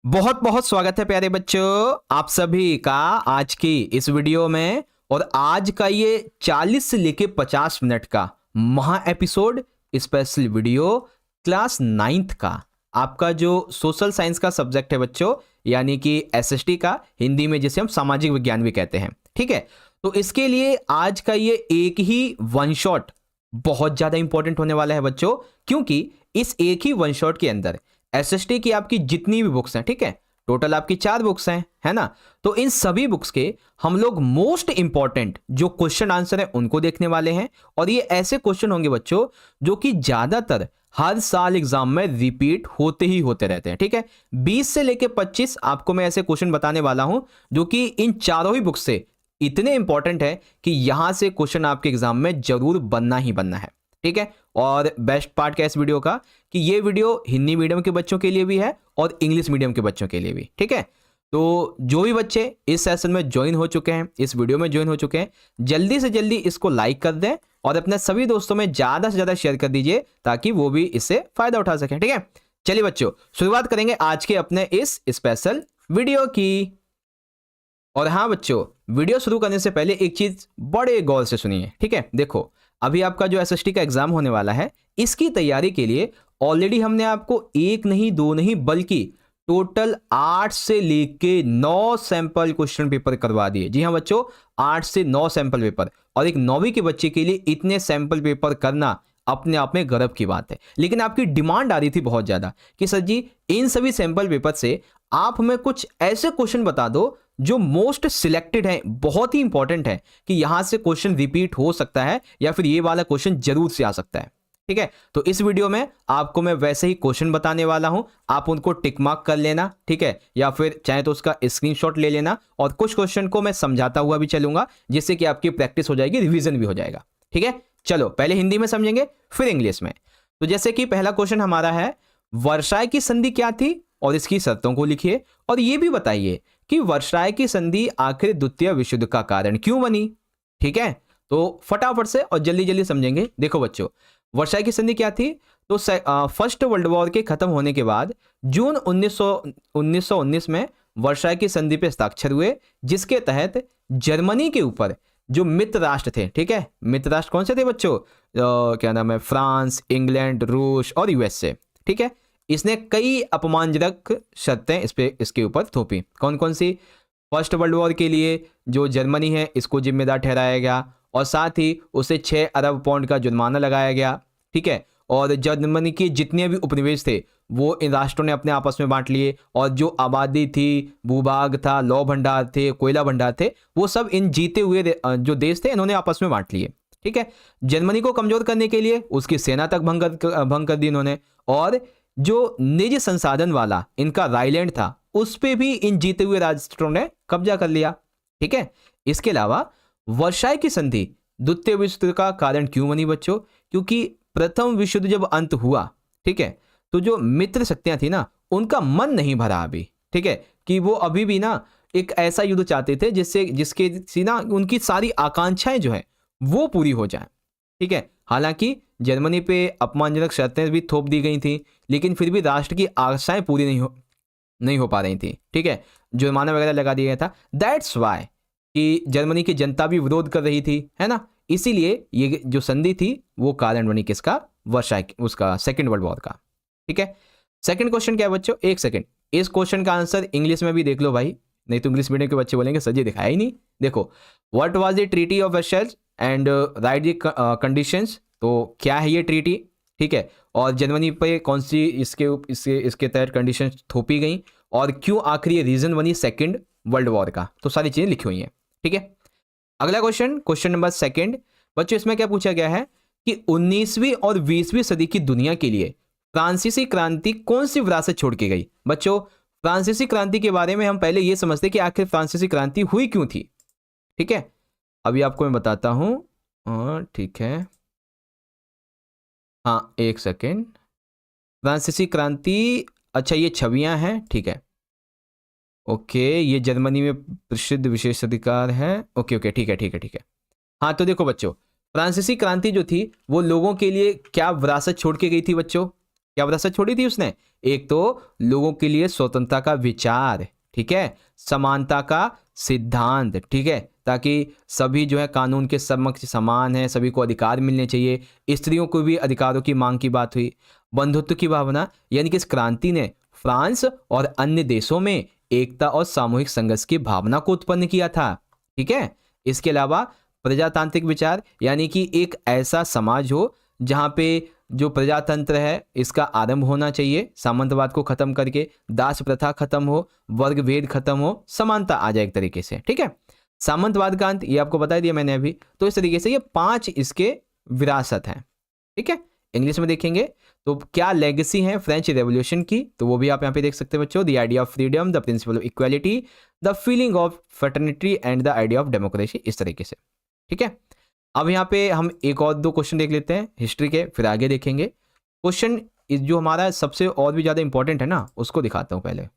बहुत बहुत स्वागत है प्यारे बच्चों आप सभी का आज की इस वीडियो में। और आज का ये 40 से लेके 50 मिनट का महा episode special video class 9th का आपका जो सोशल साइंस का सब्जेक्ट है बच्चों, यानी कि एसएसटी का, हिंदी में जिसे हम सामाजिक विज्ञान भी कहते हैं। ठीक है, तो इसके लिए आज का ये एक ही वन शॉट बहुत ज्यादा इंपॉर्टेंट होने वाला है बच्चों, क्योंकि इस एक ही वन शॉट के अंदर एसएसटी की आपकी जितनी भी बुक्स हैं, ठीक है, टोटल आपकी 4 बुक्स हैं, है ना। तो इन सभी बुक्स के हम लोग मोस्ट इंपॉर्टेंट जो क्वेश्चन आंसर है उनको देखने वाले हैं। और ये ऐसे क्वेश्चन होंगे बच्चों जो कि ज्यादातर हर साल एग्जाम में रिपीट होते ही होते रहते हैं। ठीक है, 20 से लेके 25 आपको मैं ऐसे क्वेश्चन बताने वाला हूं जो कि इन चारों ही बुक्स से इतने इंपॉर्टेंट है कि यहां से क्वेश्चन आपके एग्जाम में जरूर बनना ही बनना है। ठीक है, और बेस्ट पार्ट क्या है इस वीडियो का कि ये वीडियो हिंदी मीडियम के बच्चों के लिए भी है और इंग्लिश मीडियम के बच्चों के लिए भी। ठीक है, तो जो भी बच्चे इस सेशन में ज्वाइन हो चुके हैं, इस वीडियो में ज्वाइन हो चुके हैं, जल्दी से जल्दी इसको लाइक कर दें और अपने सभी दोस्तों में ज्यादा से ज्यादा शेयर कर दीजिए ताकि वो भी इससे फायदा उठा सकें। ठीक है, चलिए बच्चों शुरुआत करेंगे आज के अपने इस स्पेशल वीडियो की। और हाँ बच्चों, वीडियो शुरू करने से पहले एक चीज बड़े गौर से सुनिए। ठीक है, देखो अभी आपका जो एसएसटी का एग्जाम होने वाला है, इसकी तैयारी के लिए ऑलरेडी हमने आपको एक नहीं दो नहीं बल्कि टोटल 8 से लेके 9 सैंपल क्वेश्चन पेपर करवा दिए। जी हाँ बच्चों, 8 से 9 सैंपल पेपर, और एक 9वीं के बच्चे के लिए इतने सैंपल पेपर करना अपने आप में गर्व की बात है। लेकिन आपकी डिमांड आ रही थी बहुत ज्यादा कि सर जी इन सभी सैंपल पेपर से आप हमें कुछ ऐसे क्वेश्चन बता दो जो मोस्ट सिलेक्टेड है, बहुत ही इंपॉर्टेंट है कि यहां से क्वेश्चन रिपीट हो सकता है या फिर ये वाला क्वेश्चन जरूर से आ सकता है। ठीक है, तो इस वीडियो में आपको मैं वैसे ही क्वेश्चन बताने वाला हूं, आप उनको टिक मार्क कर लेना। ठीक है, या फिर चाहे तो उसका स्क्रीनशॉट ले लेना, और कुछ क्वेश्चन को मैं समझाता हुआ भी चलूंगा जिससे कि आपकी प्रैक्टिस हो जाएगी, रिवीजन भी हो जाएगा। ठीक है, चलो पहले हिंदी में समझेंगे फिर इंग्लिश में। तो जैसे कि पहला क्वेश्चन हमारा है, वर्षाय की संधि क्या थी और इसकी शर्तों को लिखिए, और ये भी बताइए कि वर्षाय की संधि आखिर द्वितीय विश्व युद्ध का कारण क्यों बनी। ठीक है, तो फटाफट से और जल्दी जल्दी समझेंगे। देखो बच्चों, वर्षाय की संधि क्या थी, तो फर्स्ट वर्ल्ड वॉर के खत्म होने के बाद जून 1919 में वर्षाय की संधि पे हस्ताक्षर हुए, जिसके तहत जर्मनी के ऊपर जो मित्र राष्ट्र थे, ठीक है, मित्र राष्ट्र कौन से थे बच्चों, क्या नाम है, फ्रांस, इंग्लैंड, रूस और यूएसए। ठीक है, इसने कई अपमानजनक शर्तें इसके ऊपर थोपी। कौन कौन सी, फर्स्ट वर्ल्ड वॉर के लिए जो जर्मनी है इसको जिम्मेदार ठहराया गया, और साथ ही उसे 6 अरब पाउंड का जुर्माना लगाया गया। ठीक है, और जर्मनी के जितने भी उपनिवेश थे वो इन राष्ट्रों ने अपने आपस में बांट लिए, और जो आबादी थी, भूभाग था, लौह भंडार थे, कोयला भंडार थे, वो सब इन जीते हुए जो देश थे इन्होंने आपस में बांट लिए। ठीक है, जर्मनी को कमजोर करने के लिए उसकी सेना तक भंग कर दी इन्होंने, और जो निज संसाधन वाला इनका रायलैंड था उस पे भी इन जीते हुए राष्ट्रों ने कब्जा कर लिया। ठीक है, इसके अलावा वर्षाय की संधि द्वितीय विश्व युद्ध का कारण क्यों बनी बच्चों, क्योंकि प्रथम विश्व युद्ध जब अंत हुआ, ठीक है, तो जो मित्र शक्तियां थी ना उनका मन नहीं भरा अभी। ठीक है, कि वो अभी भी ना एक ऐसा युद्ध चाहते थे जिसके सी ना उनकी सारी आकांक्षाएं जो है वो पूरी हो जाए। ठीक है, हालांकि जर्मनी पे अपमानजनक शर्तें भी थोप दी गई थी, लेकिन फिर भी राष्ट्र की आशाएं पूरी नहीं हो पा रही थी। ठीक है, जुर्माना वगैरह लगा दिया गया था। दैट्स वाई कि जर्मनी की जनता भी विरोध कर रही थी, है ना, इसीलिए ये जो संधि थी वो कारण बनी किसका, वर्षाय, उसका सेकंड वर्ल्ड वॉर का। ठीक है, सेकंड क्वेश्चन क्या है बच्चों, एक सेकंड, इस क्वेश्चन का आंसर इंग्लिश में भी देख लो भाई, नहीं तो इंग्लिश मीडियम के बच्चे बोलेंगे सर जी दिखाया ही नहीं। देखो, what was the treaty of Versailles and right the conditions, तो क्या है ये ट्रीटी। ठीक है, और जर्मनी पे कौन सी इसके तहत कंडीशन थोपी गई, और क्यों आखिर ये रीजन बनी सेकंड वर्ल्ड वॉर का, तो सारी चीजें लिखी हुई हैं। ठीक है, अगला क्वेश्चन, क्वेश्चन नंबर सेकंड बच्चों, इसमें क्या पूछा गया है कि 19वीं और 20वीं सदी की दुनिया के लिए फ्रांसीसी क्रांति कौन सी विरासत छोड़ के गई। बच्चों, फ्रांसीसी क्रांति के बारे में हम पहले ये समझते कि आखिर फ्रांसीसी क्रांति हुई क्यों थी। ठीक है, अभी आपको मैं बताता हूं। ठीक है, हाँ एक सेकेंड, फ्रांसीसी क्रांति, अच्छा ये छवियां हैं, ठीक है, ओके, ये जर्मनी में प्रसिद्ध विशेषाधिकार है, ओके ओके, ठीक है ठीक है ठीक है। हाँ तो देखो बच्चों, फ्रांसीसी क्रांति जो थी वो लोगों के लिए क्या विरासत छोड़ के गई थी बच्चों, क्या विरासत छोड़ी थी उसने? एक तो लोगों के लिए स्वतंत्रता का विचार, ठीक है, समानता का सिद्धांत, ठीक है, ताकि सभी जो है कानून के समक्ष समान है, सभी को अधिकार मिलने चाहिए, स्त्रियों को भी अधिकारों की मांग की बात हुई, बंधुत्व की भावना, यानी कि इस क्रांति ने फ्रांस और अन्य देशों में एकता और सामूहिक संघर्ष की भावना को उत्पन्न किया था, ठीक है। इसके अलावा प्रजातांत्रिक विचार, यानी कि एक ऐसा समाज हो जहां पे जो प्रजातंत्र है इसका आरंभ होना चाहिए, सामंतवाद को खत्म करके, दास प्रथा खत्म हो, वर्ग भेद खत्म हो, समानता आ जाए एक तरीके से, ठीक है। सामंतवाद का अंत, ये आपको बता दिया मैंने अभी। तो इस तरीके से ये 5 इसके विरासत हैं, ठीक है। इंग्लिश में देखेंगे तो क्या लेगेसी है फ्रेंच रेवोल्यूशन की, तो वो भी आप यहाँ पे देख सकते हैं बच्चों। The idea of freedom, the principle of equality, the feeling of fraternity and the idea of democracy, इस तरीके से, ठीक है। अब यहाँ पे हम एक और 2 क्वेश्चन देख लेते हैं हिस्ट्री के, फिर आगे देखेंगे। क्वेश्चन जो हमारा सबसे और भी ज्यादा इंपॉर्टेंट है ना, उसको दिखाता हूं पहले।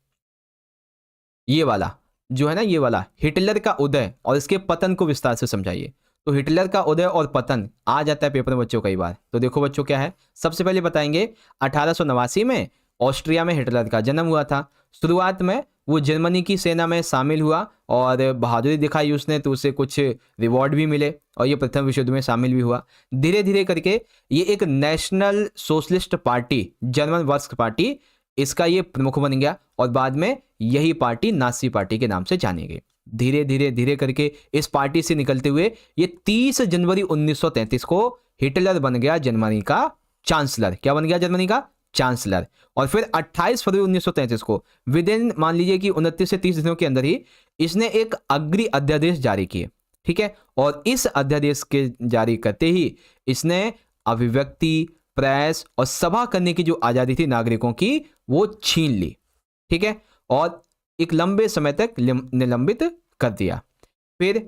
ये वाला जो है ना, ये वाला हिटलर का उदय और इसके पतन को विस्तार से समझाइए। तो हिटलर का उदय और पतन आ जाता है पेपर में बच्चों कई बार। तो देखो बच्चों क्या है, सबसे पहले बताएंगे 1889 में ऑस्ट्रिया में हिटलर का जन्म हुआ था। शुरुआत में वो जर्मनी की सेना में शामिल हुआ और बहादुरी दिखाई उसने, तो उसे कुछ रिवॉर्ड भी मिले और ये प्रथम विश्व युद्ध में शामिल भी हुआ। धीरे धीरे करके ये एक national socialist party, German works party, इसका ये प्रमुख बन गया और बाद में यही पार्टी नाजी पार्टी के नाम से जानी गई। धीरे धीरे धीरे करके इस पार्टी से निकलते हुए ये 30 जनवरी 1933 को हिटलर बन गया जर्मनी का चांसलर। क्या बन गया? जर्मनी का चांसलर। और फिर 28 फरवरी 1933 को विद इन मान लीजिए कि 29 से 30 दिनों के अंदर ही इसने एक अग्रिम अध्यादेश जारी किए, ठीक है। और इस अध्यादेश के जारी करते ही इसने अभिव्यक्ति, प्रेस और सभा करने की जो आजादी थी नागरिकों की, वो छीन ली, ठीक है, और एक लंबे समय तक निलंबित कर दिया। फिर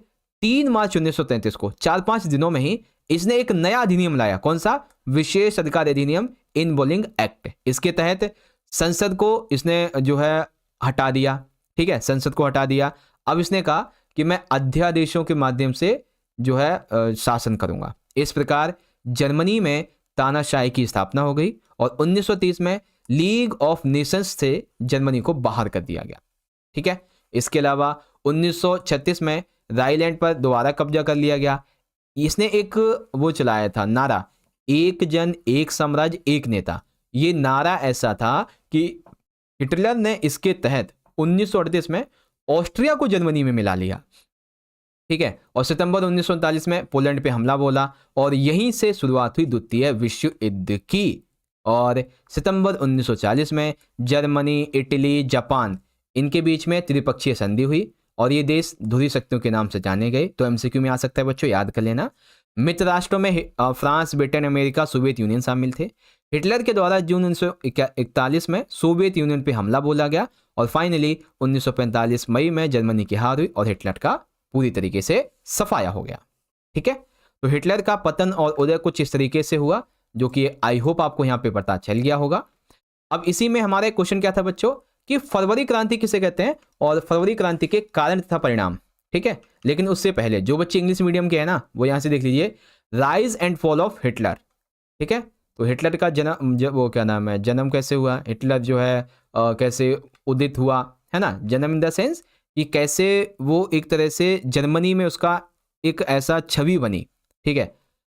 3 मार्च 1933 को 4-5 दिनों में ही इसने एक नया अधिनियम लाया। कौन सा? विशेष अधिकार अधिनियम, इनबोलिंग एक्ट। इसके तहत संसद को इसने जो है हटा दिया, ठीक है, संसद को हटा दिया। अब इसने कहा कि मैं अध्यादेशों के माध्यम से जो है शासन करूंगा। इस प्रकार जर्मनी में तानाशाही की स्थापना हो गई और 1930 में लीग ऑफ नेशंस से जर्मनी को बाहर कर दिया गया, ठीक है। इसके अलावा 1936 में राइलैंड पर दोबारा कब्जा कर लिया गया। इसने एक वो चलाया था नारा, एक जन एक साम्राज्य एक नेता। ये नारा ऐसा था कि हिटलर ने इसके तहत 1938 में ऑस्ट्रिया को जर्मनी में मिला लिया, ठीक है। और सितंबर 1939 में पोलैंड पे हमला बोला और यहीं से शुरुआत हुई द्वितीय विश्व युद्ध की। और सितंबर 1940 में जर्मनी, इटली, जापान, इनके बीच में त्रिपक्षीय संधि हुई और ये देश ध्रुवीय शक्तियों के नाम से जाने गए। तो एमसीक्यू में आ सकता है बच्चों, याद कर लेना। मित्र राष्ट्रों में France, Britain, America, Soviet union शामिल थे। हिटलर के द्वारा जून 1941 में सोवियत यूनियन पे हमला बोला गया और फाइनली 1945 मई में जर्मनी की हार हुई और हिटलर का पूरी तरीके से सफाया हो गया, ठीक है। तो हिटलर का पतन और उदय कुछ इस तरीके से हुआ, जो कि आई होप आपको यहाँ पे पता चल गया होगा। अब इसी में हमारा क्वेश्चन क्या था बच्चों कि फरवरी क्रांति किसे कहते हैं और फरवरी क्रांति के कारण तथा परिणाम, ठीक है। लेकिन उससे पहले जो बच्चे इंग्लिश मीडियम के हैं ना, वो यहाँ से देख लीजिए, rise and fall of Hitler, ठीक है। तो हिटलर का जन्म, वो क्या नाम है, जन्म कैसे हुआ, हिटलर जो है कैसे उदित हुआ, है ना। जन्म इन द सेंस कि कैसे वो एक तरह से जर्मनी में उसका एक ऐसा छवि बनी, ठीक है,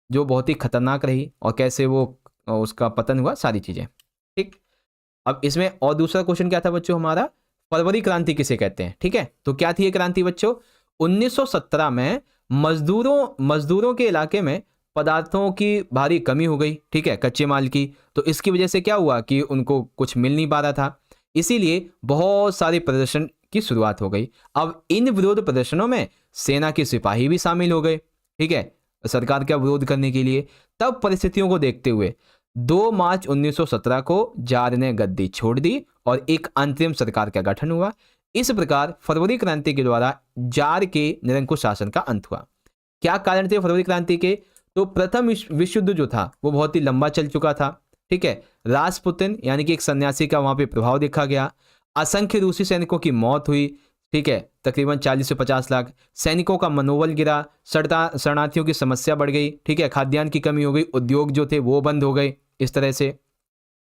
जो बहुत ही खतरनाक रही, और कैसे वो उसका पतन हुआ, सारी चीजें, ठीक। अब इसमें और दूसरा क्वेश्चन क्या था बच्चों हमारा, फरवरी क्रांति किसे कहते हैं, ठीक है। तो क्या थी ये क्रांति बच्चों? 1917 में मजदूरों के इलाके में पदार्थों की भारी कमी हो गई, ठीक है, कच्चे माल की। तो इसकी वजह से क्या हुआ कि उनको कुछ मिल नहीं पा रहा था, इसीलिए बहुत सारे प्रदर्शन की शुरुआत हो गई। अब इन विरोध प्रदर्शनों में सेना के सिपाही भी शामिल हो गए, ठीक है, सरकार का विरोध करने के लिए। तब परिस्थितियों को देखते हुए 2 मार्च 1917 को जार ने गद्दी छोड़ दी और एक अंतरिम सरकार का गठन हुआ। इस प्रकार फरवरी क्रांति के द्वारा जार के निरंकुश शासन का अंत हुआ। क्या कारण थे फरवरी क्रांति के? तो प्रथम विश्व युद्ध जो था वो बहुत ही लंबा चल चुका था, ठीक है। रासपुतिन यानी कि एक सन्यासी का वहां पे प्रभाव देखा गया। असंख्य रूसी सैनिकों की मौत हुई, ठीक है, तकरीबन 40 से 50 लाख। सैनिकों का मनोबल गिरा, शरणार्थियों की समस्या बढ़ गई, ठीक है, खाद्यान्न की कमी हो गई, उद्योग जो थे वो बंद हो गए, इस तरह से।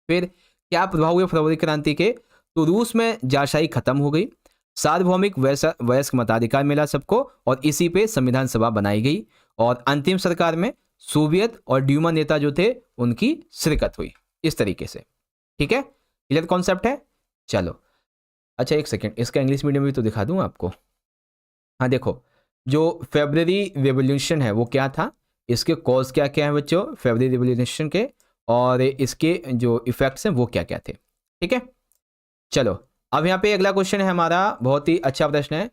फिर क्या प्रभाव हुए फरवरी क्रांति के? तो रूस में जारशाही खत्म हो गई, सार्वभौमिक वयस्क मताधिकार मिला सबको, और इसी पे संविधान सभा बनाई गई, और अंतिम सरकार में सोवियत और ड्यूमा नेता जो थे उनकी शिरकत हुई इस तरीके से। ठीक है, क्लियर कॉन्सेप्ट है? चलो अच्छा एक सेकेंड, इसका इंग्लिश मीडियम भी तो दिखा दूं आपको। हाँ देखो, जो फेब्रवरी रेवोल्यूशन है वो क्या था, इसके कॉज क्या क्या है बच्चों फेब्रवरी रेवोल्यूशन के, और इसके जो इफेक्ट्स हैं वो क्या क्या थे। ठीक है, चलो अब यहाँ पे अगला क्वेश्चन है हमारा, बहुत ही अच्छा प्रश्न है।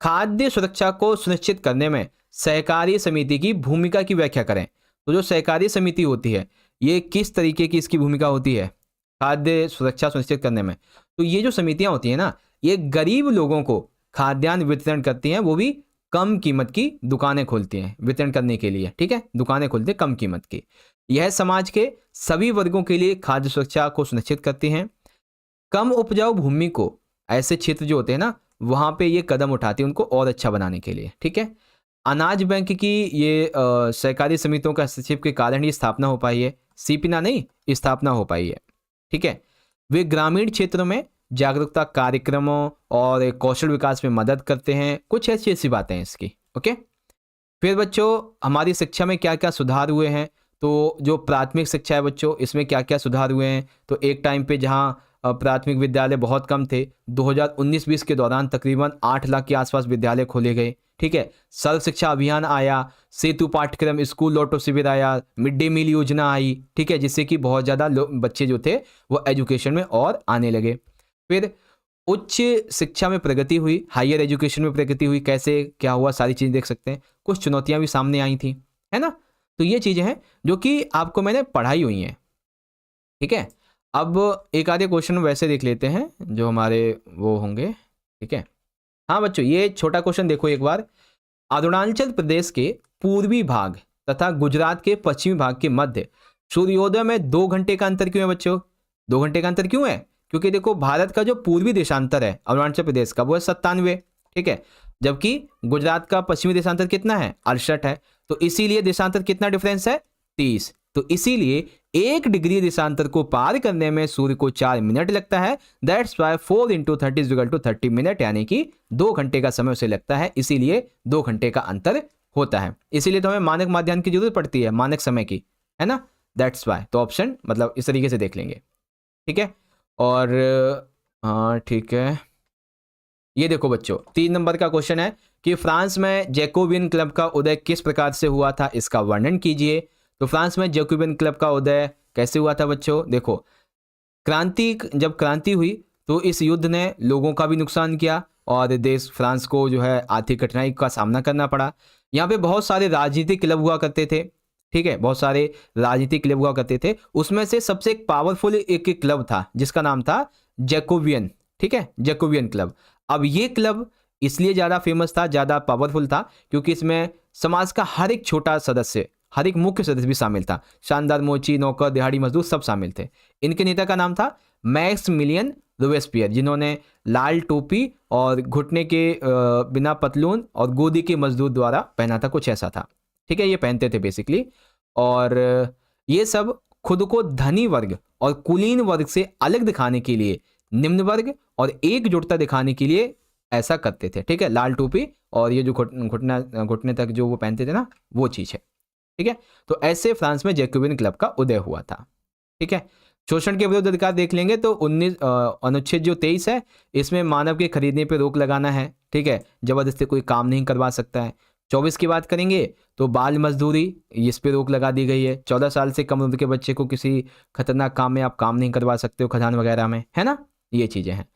खाद्य सुरक्षा को सुनिश्चित करने में सहकारी समिति की भूमिका की व्याख्या करें। तो जो सहकारी समिति होती है ये किस तरीके की इसकी भूमिका होती है खाद्य सुरक्षा सुनिश्चित करने में? तो ये जो समितियां होती हैं ना, ये गरीब लोगों को खाद्यान्न वितरण करती हैं, वो भी कम कीमत की दुकानें खोलती हैं वितरण करने के लिए। ठीक है, दुकानें खोलती हैं कम कीमत की। यह समाज के सभी वर्गों के लिए खाद्य सुरक्षा को सुनिश्चित करती हैं। कम उपजाऊ भूमि को, ऐसे क्षेत्र जो होते हैं ना वहाँ पे ये कदम उठाती है उनको और अच्छा बनाने के लिए। ठीक है, अनाज बैंक की ये सहकारी समितियों का हस्तक्षेप के कारण ये स्थापना हो पाई है, सीपीना नहीं स्थापना हो पाई है। ठीक है, वे ग्रामीण क्षेत्रों में जागरूकता कार्यक्रमों और कौशल विकास में मदद करते हैं। कुछ ऐसी ऐसी बातें हैं इसकी। ओके, फिर बच्चों हमारी शिक्षा में क्या क्या सुधार हुए हैं? तो जो प्राथमिक शिक्षा है बच्चों इसमें क्या क्या सुधार हुए हैं? तो एक टाइम पे जहाँ प्राथमिक विद्यालय बहुत कम थे, 2019-20 के दौरान तकरीबन 8 लाख के आसपास विद्यालय खोले गए। ठीक है, सर्व शिक्षा अभियान आया, सेतु पाठ्यक्रम, स्कूल लौटो शिविर आया, मिड डे मील योजना आई। ठीक है, जिससे कि बहुत ज़्यादा बच्चे जो थे वो एजुकेशन में और आने लगे। फिर उच्च शिक्षा में प्रगति हुई, हायर एजुकेशन में प्रगति हुई। कैसे क्या हुआ सारी चीज़ें देख सकते हैं। कुछ चुनौतियां भी सामने आई थी, है ना। तो ये चीज़ें हैं जो कि आपको मैंने पढ़ाई हुई हैं। ठीक है, अब एक आधे क्वेश्चन वैसे देख लेते हैं जो हमारे वो होंगे। ठीक है, हाँ बच्चों ये छोटा क्वेश्चन देखो एक बार। अरुणाचल प्रदेश के पूर्वी भाग तथा गुजरात के पश्चिमी भाग के मध्य सूर्योदय में 2 घंटे का अंतर क्यों है बच्चों? 2 घंटे का अंतर क्यों है? क्योंकि देखो भारत का जो पूर्वी देशांतर है अरुणाचल प्रदेश का वो है 97। ठीक है, जबकि गुजरात का पश्चिमी देशांतर कितना है? 68 है। तो इसीलिए देशांतर कितना डिफरेंस है? 30। तो इसीलिए 1 डिग्री देशांतर को पार करने में सूर्य को 4 मिनट लगता है। दैट्स वाई 4 × 30 = 30 मिनट, यानी कि 2 घंटे का समय उसे लगता है। इसीलिए 2 घंटे का अंतर होता है। इसीलिए तो हमें मानक माध्याह्न की जरूरत पड़ती है, मानक समय की, है ना। That's why. तो ऑप्शन मतलब इस तरीके से देख लेंगे। ठीक है, और हाँ ठीक है, ये देखो बच्चों 3 नंबर का क्वेश्चन है कि फ्रांस में जैकोबियन क्लब का उदय किस प्रकार से हुआ था, इसका वर्णन कीजिए। तो फ्रांस में जैकोबियन क्लब का उदय कैसे हुआ था बच्चों? देखो जब क्रांति हुई तो इस युद्ध ने लोगों का भी नुकसान किया और देश फ्रांस को जो है आर्थिक कठिनाई का सामना करना पड़ा। यहाँ पे बहुत सारे राजनीतिक क्लब हुआ करते थे। ठीक है, बहुत सारे राजनीतिक क्लब हुआ करते थे। उसमें से सबसे एक पावरफुल एक क्लब था जिसका नाम था जैकोबियन। ठीक है, जैकोबियन क्लब। अब ये क्लब इसलिए ज़्यादा फेमस था, ज़्यादा पावरफुल था, क्योंकि इसमें समाज का हर एक छोटा सदस्य, हर एक मुख्य सदस्य भी शामिल था। शानदार मोची, नौकर, दिहाड़ी मजदूर सब शामिल थे। इनके नेता का नाम था मैक्समिलियन रोबेस्पियर, जिन्होंने लाल टोपी और घुटने के बिना पतलून और गोदी के मजदूर द्वारा पहना था, कुछ ऐसा था। ठीक है, ये पहनते थे बेसिकली। और ये सब खुद को धनी वर्ग और कुलीन वर्ग से अलग दिखाने के लिए, निम्न वर्ग और एकजुटता दिखाने के लिए ऐसा करते थे। ठीक है, लाल टोपी और ये जो घुटने तक जो वो पहनते थे ना, वो चीज़ है। ठीक है, तो ऐसे फ्रांस में जैकोबियन क्लब का उदय हुआ था। ठीक है, शोषण के विरुद्ध अधिकार देख लेंगे तो अनुच्छेद जो 23 है, इसमें मानव के खरीदने पे रोक लगाना है। ठीक है, जबरदस्ती कोई काम नहीं करवा सकता है। 24 की बात करेंगे तो बाल मजदूरी, इस पे रोक लगा दी गई है। 14 साल से कम उम्र के बच्चे को किसी खतरनाक काम में आप काम नहीं करवा सकते हो, खदान वगैरह में, है ना। ये चीज़ें हैं।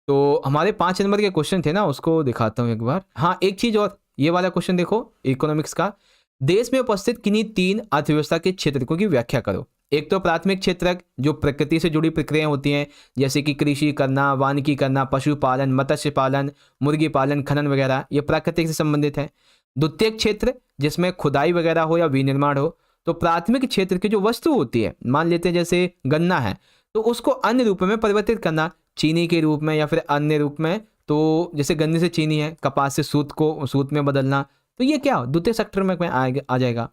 तो हमारे 5 नंबर के क्वेश्चन थे ना, उसको दिखाता हूँ एक बार। हाँ, एक चीज़ और, ये वाला क्वेश्चन देखो इकोनॉमिक्स का। देश में उपस्थित किन्हीं 3 अर्थव्यवस्था के क्षेत्रकों की व्याख्या करो। एक तो प्राथमिक क्षेत्रक, जो प्रकृति से जुड़ी प्रक्रियाएं होती हैं, जैसे कि कृषि करना, वानिकी करना, पशुपालन, मत्स्य पालन, मुर्गी पालन, खनन वगैरह, ये प्राकृतिक से संबंधित है। द्वितीयक क्षेत्र, जिसमें खुदाई वगैरह हो या विनिर्माण हो। तो प्राथमिक क्षेत्र की जो वस्तु होती है, मान लेते हैं जैसे गन्ना है, तो उसको अन्य रूप में परिवर्तित करना, चीनी के रूप में या फिर अन्य रूप में। तो जैसे गन्ने से चीनी है, कपास से सूत में बदलना, तो ये क्या द्वितीय सेक्टर में आ जाएगा।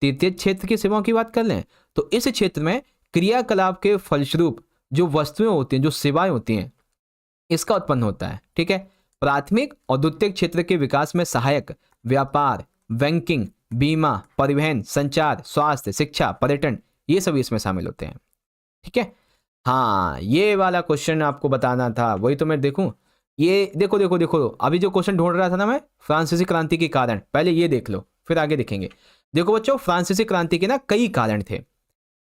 तृतीय क्षेत्र की सेवाओं की बात कर लें तो इस क्षेत्र में क्रियाकलाप के फलस्वरूप जो वस्तुएं होती हैं, जो सेवाएं होती हैं, इसका उत्पन्न होता है। ठीक है, प्राथमिक और द्वितीयक क्षेत्र के विकास में सहायक व्यापार, बैंकिंग, बीमा, परिवहन, संचार, स्वास्थ्य, शिक्षा, पर्यटन, ये सभी इसमें शामिल होते हैं। ठीक है, हाँ ये वाला क्वेश्चन आपको बताना था, वही तो मैं देखूं। ये देखो देखो देखो, अभी जो क्वेश्चन ढूंढ रहा था ना मैं, फ्रांसीसी क्रांति के कारण, पहले ये देख लो फिर आगे देखेंगे। देखो बच्चों, फ्रांसीसी क्रांति के ना कई कारण थे।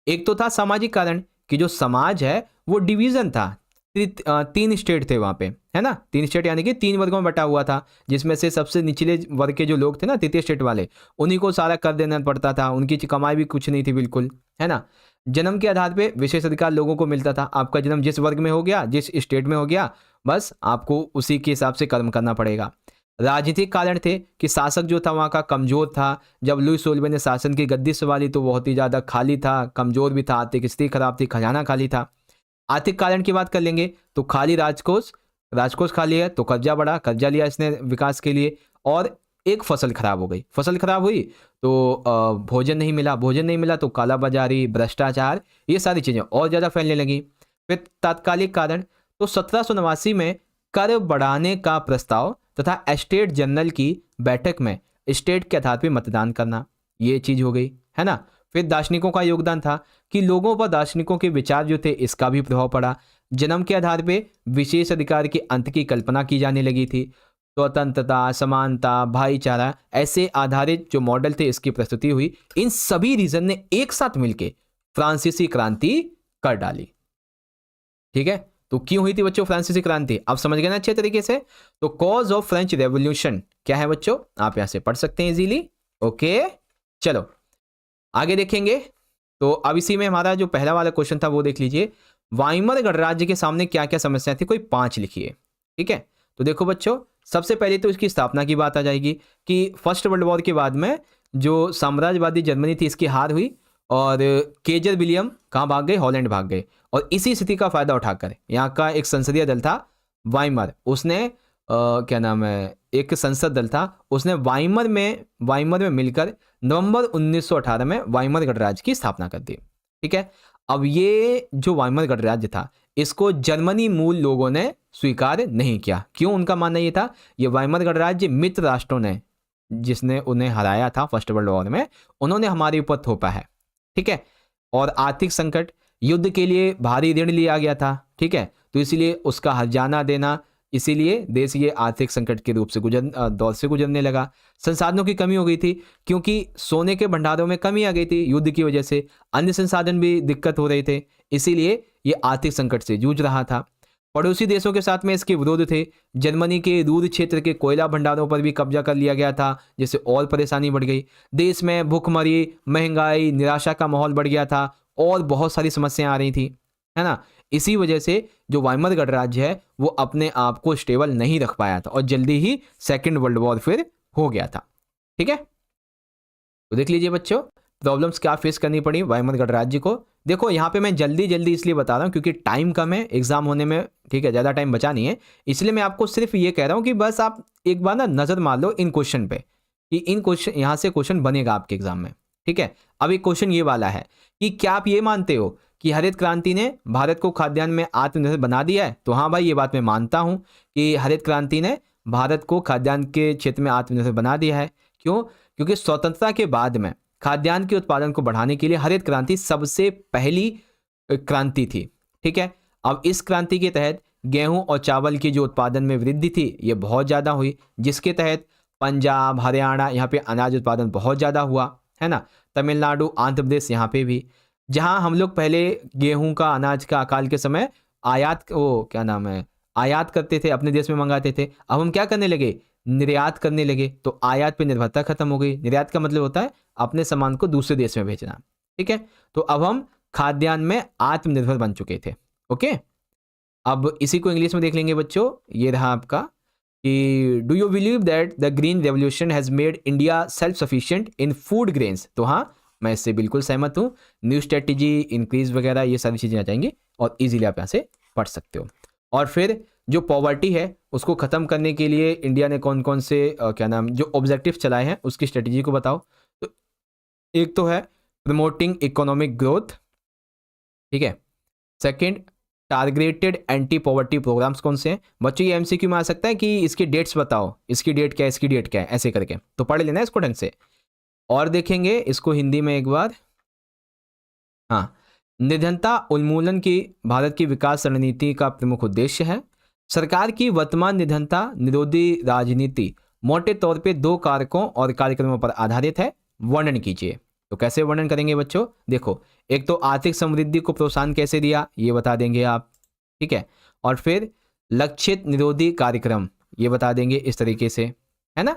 एक तो था सामाजिक कारण, कि जो समाज है वो डिवीजन था, तीन स्टेट थे वहां पे, है ना, तीन स्टेट यानी कि तीन वर्गों में बटा हुआ था, जिसमें से सबसे निचले वर्ग के जो लोग थे ना, तृतीय स्टेट वाले, उन्हीं को सारा कर देना पड़ता था, उनकी कमाई भी कुछ नहीं थी बिल्कुल, है ना। जन्म के आधार पे विशेष अधिकार लोगों को मिलता था, आपका जन्म जिस वर्ग में हो गया, जिस स्टेट में हो गया, बस आपको उसी के हिसाब से कर्म करना पड़ेगा। राजनीतिक कारण थे कि शासक जो था वहाँ का कमजोर था, जब लुई 16वें ने शासन की गद्दी संभाली तो बहुत ही ज़्यादा खाली था, कमजोर भी था, आर्थिक स्थिति खराब थी, खजाना खाली था। आर्थिक कारण की बात कर लेंगे तो खाली राजकोष, राजकोष खाली है तो कर्जा बढ़ा, कर्जा लिया इसने विकास के लिए, और एक फसल खराब हो गई, फसल खराब हुई तो भोजन नहीं मिला, भोजन नहीं मिला तो कालाबाजारी, भ्रष्टाचार, ये सारी चीज़ें और ज़्यादा फैलने लगी। फिर तात्कालिक कारण, तो 1789 में कर बढ़ाने का प्रस्ताव तथा एस्टेट जनरल की बैठक में स्टेट के आधार पर मतदान करना, ये चीज़ हो गई, है ना। फिर दार्शनिकों का योगदान था कि लोगों पर दार्शनिकों के विचार जो थे इसका भी प्रभाव पड़ा। जन्म के आधार पे विशेष अधिकार के अंत की कल्पना की जाने लगी थी। स्वतंत्रता, समानता, भाईचारा, ऐसे आधारित जो मॉडल थे इसकी प्रस्तुति हुई। इन सभी रीजन ने एक साथ मिलकर फ्रांसीसी क्रांति कर डाली। ठीक है, तो क्यों हुई थी बच्चों फ्रांसीसी क्रांति, आप समझ गए ना अच्छे तरीके से। तो कॉज ऑफ फ्रेंच रेवोल्यूशन क्या है बच्चों, आप यहां से पढ़ सकते हैं इजीली। ओके, चलो आगे देखेंगे। तो अब इसी में हमारा जो पहला वाला क्वेश्चन था वो देख लीजिए, वाइमर गणराज्य के सामने क्या क्या समस्याएं थी, कोई 5 लिखिए। ठीक है, तो देखो बच्चों, सबसे पहले तो इसकी स्थापना की बात आ जाएगी कि फर्स्ट वर्ल्ड वॉर के बाद में जो साम्राज्यवादी जर्मनी थी इसकी हार हुई, और केजर विलियम कहाँ भाग गए, हॉलैंड भाग गए, और इसी स्थिति का फायदा उठाकर यहाँ का एक संसदीय दल था वाइमर, उसने क्या नाम है, एक संसद दल था, उसने वाइमर में मिलकर नवंबर 1918 में वाइमर गणराज्य की स्थापना कर दी। ठीक है, अब ये जो वाइमर गणराज्य था इसको जर्मनी मूल लोगों ने स्वीकार नहीं किया। क्यों, उनका मानना ये था ये वाइमर गणराज्य मित्र राष्ट्रों ने, जिसने उन्हें हराया था फर्स्ट वर्ल्ड वॉर में, उन्होंने हमारे ऊपर थोपा है। ठीक है, और आर्थिक संकट, युद्ध के लिए भारी ऋण लिया गया था। ठीक है, तो इसीलिए उसका हर्जाना देना, इसीलिए देश ये आर्थिक संकट के रूप से दौर से गुजरने लगा। संसाधनों की कमी हो गई थी, क्योंकि सोने के भंडारों में कमी आ गई थी युद्ध की वजह से, अन्य संसाधन भी दिक्कत हो रहे थे, इसीलिए ये आर्थिक संकट से जूझ रहा था। पड़ोसी देशों के साथ में इसके विरोध थे। जर्मनी के रूर क्षेत्र के कोयला भंडारों पर भी कब्जा कर लिया गया था, जिससे और परेशानी बढ़ गई। देश में भूखमरी, महंगाई, निराशा का माहौल बढ़ गया था, और बहुत सारी समस्याएं आ रही थी, है ना। इसी वजह से जो वाइमर गणराज्य है वो अपने आप को स्टेबल नहीं रख पाया था, और जल्दी ही सेकेंड वर्ल्ड वॉर फिर हो गया था। ठीक है, तो देख लीजिए बच्चों, प्रॉब्लम्स क्या फेस करनी पड़ी वाइमर गणराज्य को। देखो यहाँ पे मैं जल्दी जल्दी इसलिए बता रहा हूँ क्योंकि टाइम कम है एग्जाम होने में, ठीक है, ज़्यादा टाइम बचा नहीं है, इसलिए मैं आपको सिर्फ ये कह रहा हूँ कि बस आप एक बार ना नज़र मार लो इन क्वेश्चन पे, कि इन क्वेश्चन यहाँ से क्वेश्चन बनेगा आपके एग्जाम में। ठीक है, अब एक क्वेश्चन ये वाला है कि क्या आप ये मानते हो कि हरित क्रांति ने भारत को खाद्यान्न में आत्मनिर्भर बना दिया है। तो हाँ भाई, ये बात मैं मानता हूँ कि हरित क्रांति ने भारत को खाद्यान्न के क्षेत्र में आत्मनिर्भर बना दिया है। क्यों, क्योंकि स्वतंत्रता के बाद में खाद्यान्न के उत्पादन को बढ़ाने के लिए हरित क्रांति सबसे पहली क्रांति थी। ठीक है, अब इस क्रांति के तहत गेहूं और चावल की जो उत्पादन में वृद्धि थी ये बहुत ज़्यादा हुई, जिसके तहत पंजाब, हरियाणा यहाँ पे अनाज उत्पादन बहुत ज़्यादा हुआ, है ना। तमिलनाडु, आंध्र प्रदेश यहाँ पे भी, जहाँ हम लोग पहले गेहूं का, अनाज का अकाल के समय आयात करते थे, अपने देश में मंगाते थे, अब हम क्या करने लगे, निर्यात करने लगे। तो आयात पे निर्भरता खत्म हो गई। निर्यात का मतलब होता है अपने सामान को दूसरे देश में भेजना। ठीक है, तो अब हम खाद्यान्न में आत्मनिर्भर बन चुके थे। ओके, अब इसी को इंग्लिश में देख लेंगे बच्चों। ये रहा आपका कि do you believe that the green revolution has made India self sufficient in food grains. तो हाँ, मैं इससे बिल्कुल सहमत हूँ। न्यू स्ट्रेटेजी, इंक्रीज वगैरह ये सारी चीज़ें आ जाएंगी और इजीली आप यहाँ से पढ़ सकते हो। और फिर जो पॉवर्टी है उसको ख़त्म करने के लिए इंडिया ने कौन कौन से जो ऑब्जेक्टिव चलाए हैं उसकी स्ट्रेटेजी को बताओ। तो एक तो है प्रमोटिंग इकोनॉमिक ग्रोथ, ठीक है। Second, targeted anti poverty programs कौन से हैं बच्चों? ये एमसीक्यू में आ सकता है कि इसकी डेट्स बताओ, इसकी डेट क्या है, इसकी डेट क्या है, ऐसे करके तो पढ़ लेना इसको ढंग से। और देखेंगे इसको हिंदी में एक बार। हाँ, निर्धनता उन्मूलन की भारत की विकास रणनीति का प्रमुख उद्देश्य है। सरकार की वर्तमान निर्धनता निरोधी राजनीति मोटे तौर पे 2 कारकों और कार्यक्रमों पर आधारित है। वर्णन कीजिए। तो कैसे वर्णन करेंगे बच्चों? देखो, एक तो आर्थिक समृद्धि को प्रोत्साहन कैसे दिया ये बता देंगे आप, ठीक है। और फिर लक्षित निरोधी कार्यक्रम ये बता देंगे इस तरीके से, है ना।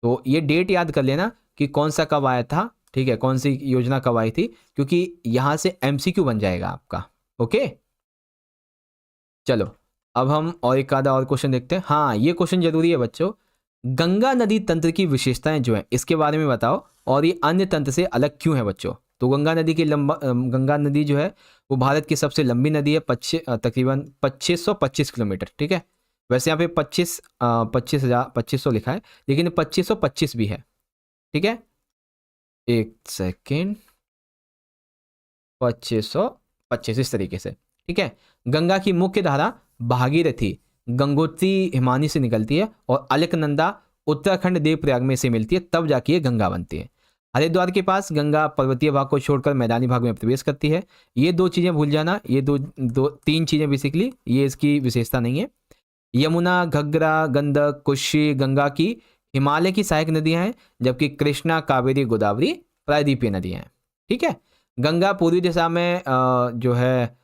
तो ये डेट याद कर लेना कि कौन सा कब आया था, ठीक है, कौन सी योजना कब आई थी, क्योंकि यहां से एमसीक्यू बन जाएगा आपका। ओके, चलो अब हम और एक आधा और क्वेश्चन देखते हैं। हाँ, ये क्वेश्चन जरूरी है बच्चों। गंगा नदी तंत्र की विशेषताएं जो है इसके बारे में बताओ, और ये अन्य तंत्र से अलग क्यों है बच्चों? तो गंगा नदी जो है वो भारत की सबसे लंबी नदी है, तकरीबन 2525 किलोमीटर, ठीक है। वैसे यहाँ पे 25,000 लिखा है, लेकिन 2525 भी है, ठीक है। एक सेकेंड, 2525 इस तरीके से, ठीक है। गंगा की मुख्य धारा भागीरथी गंगोत्री हिमानी से निकलती है, और अलकनंदा उत्तराखंड देवप्रयाग में से मिलती है, तब जाके ये गंगा बनती है। हरिद्वार के पास गंगा पर्वतीय भाग को छोड़कर मैदानी भाग में प्रवेश करती है। ये 2 चीज़ें भूल जाना, ये 3 चीज़ें बेसिकली, ये इसकी विशेषता नहीं है। यमुना, घग्गरा, गंडक, कोशी गंगा की हिमालय की सहायक नदियां हैं, जबकि कृष्णा, कावेरी, गोदावरी प्रायद्वीपीय नदियां हैं, ठीक है। गंगा पूर्वी दिशा में जो है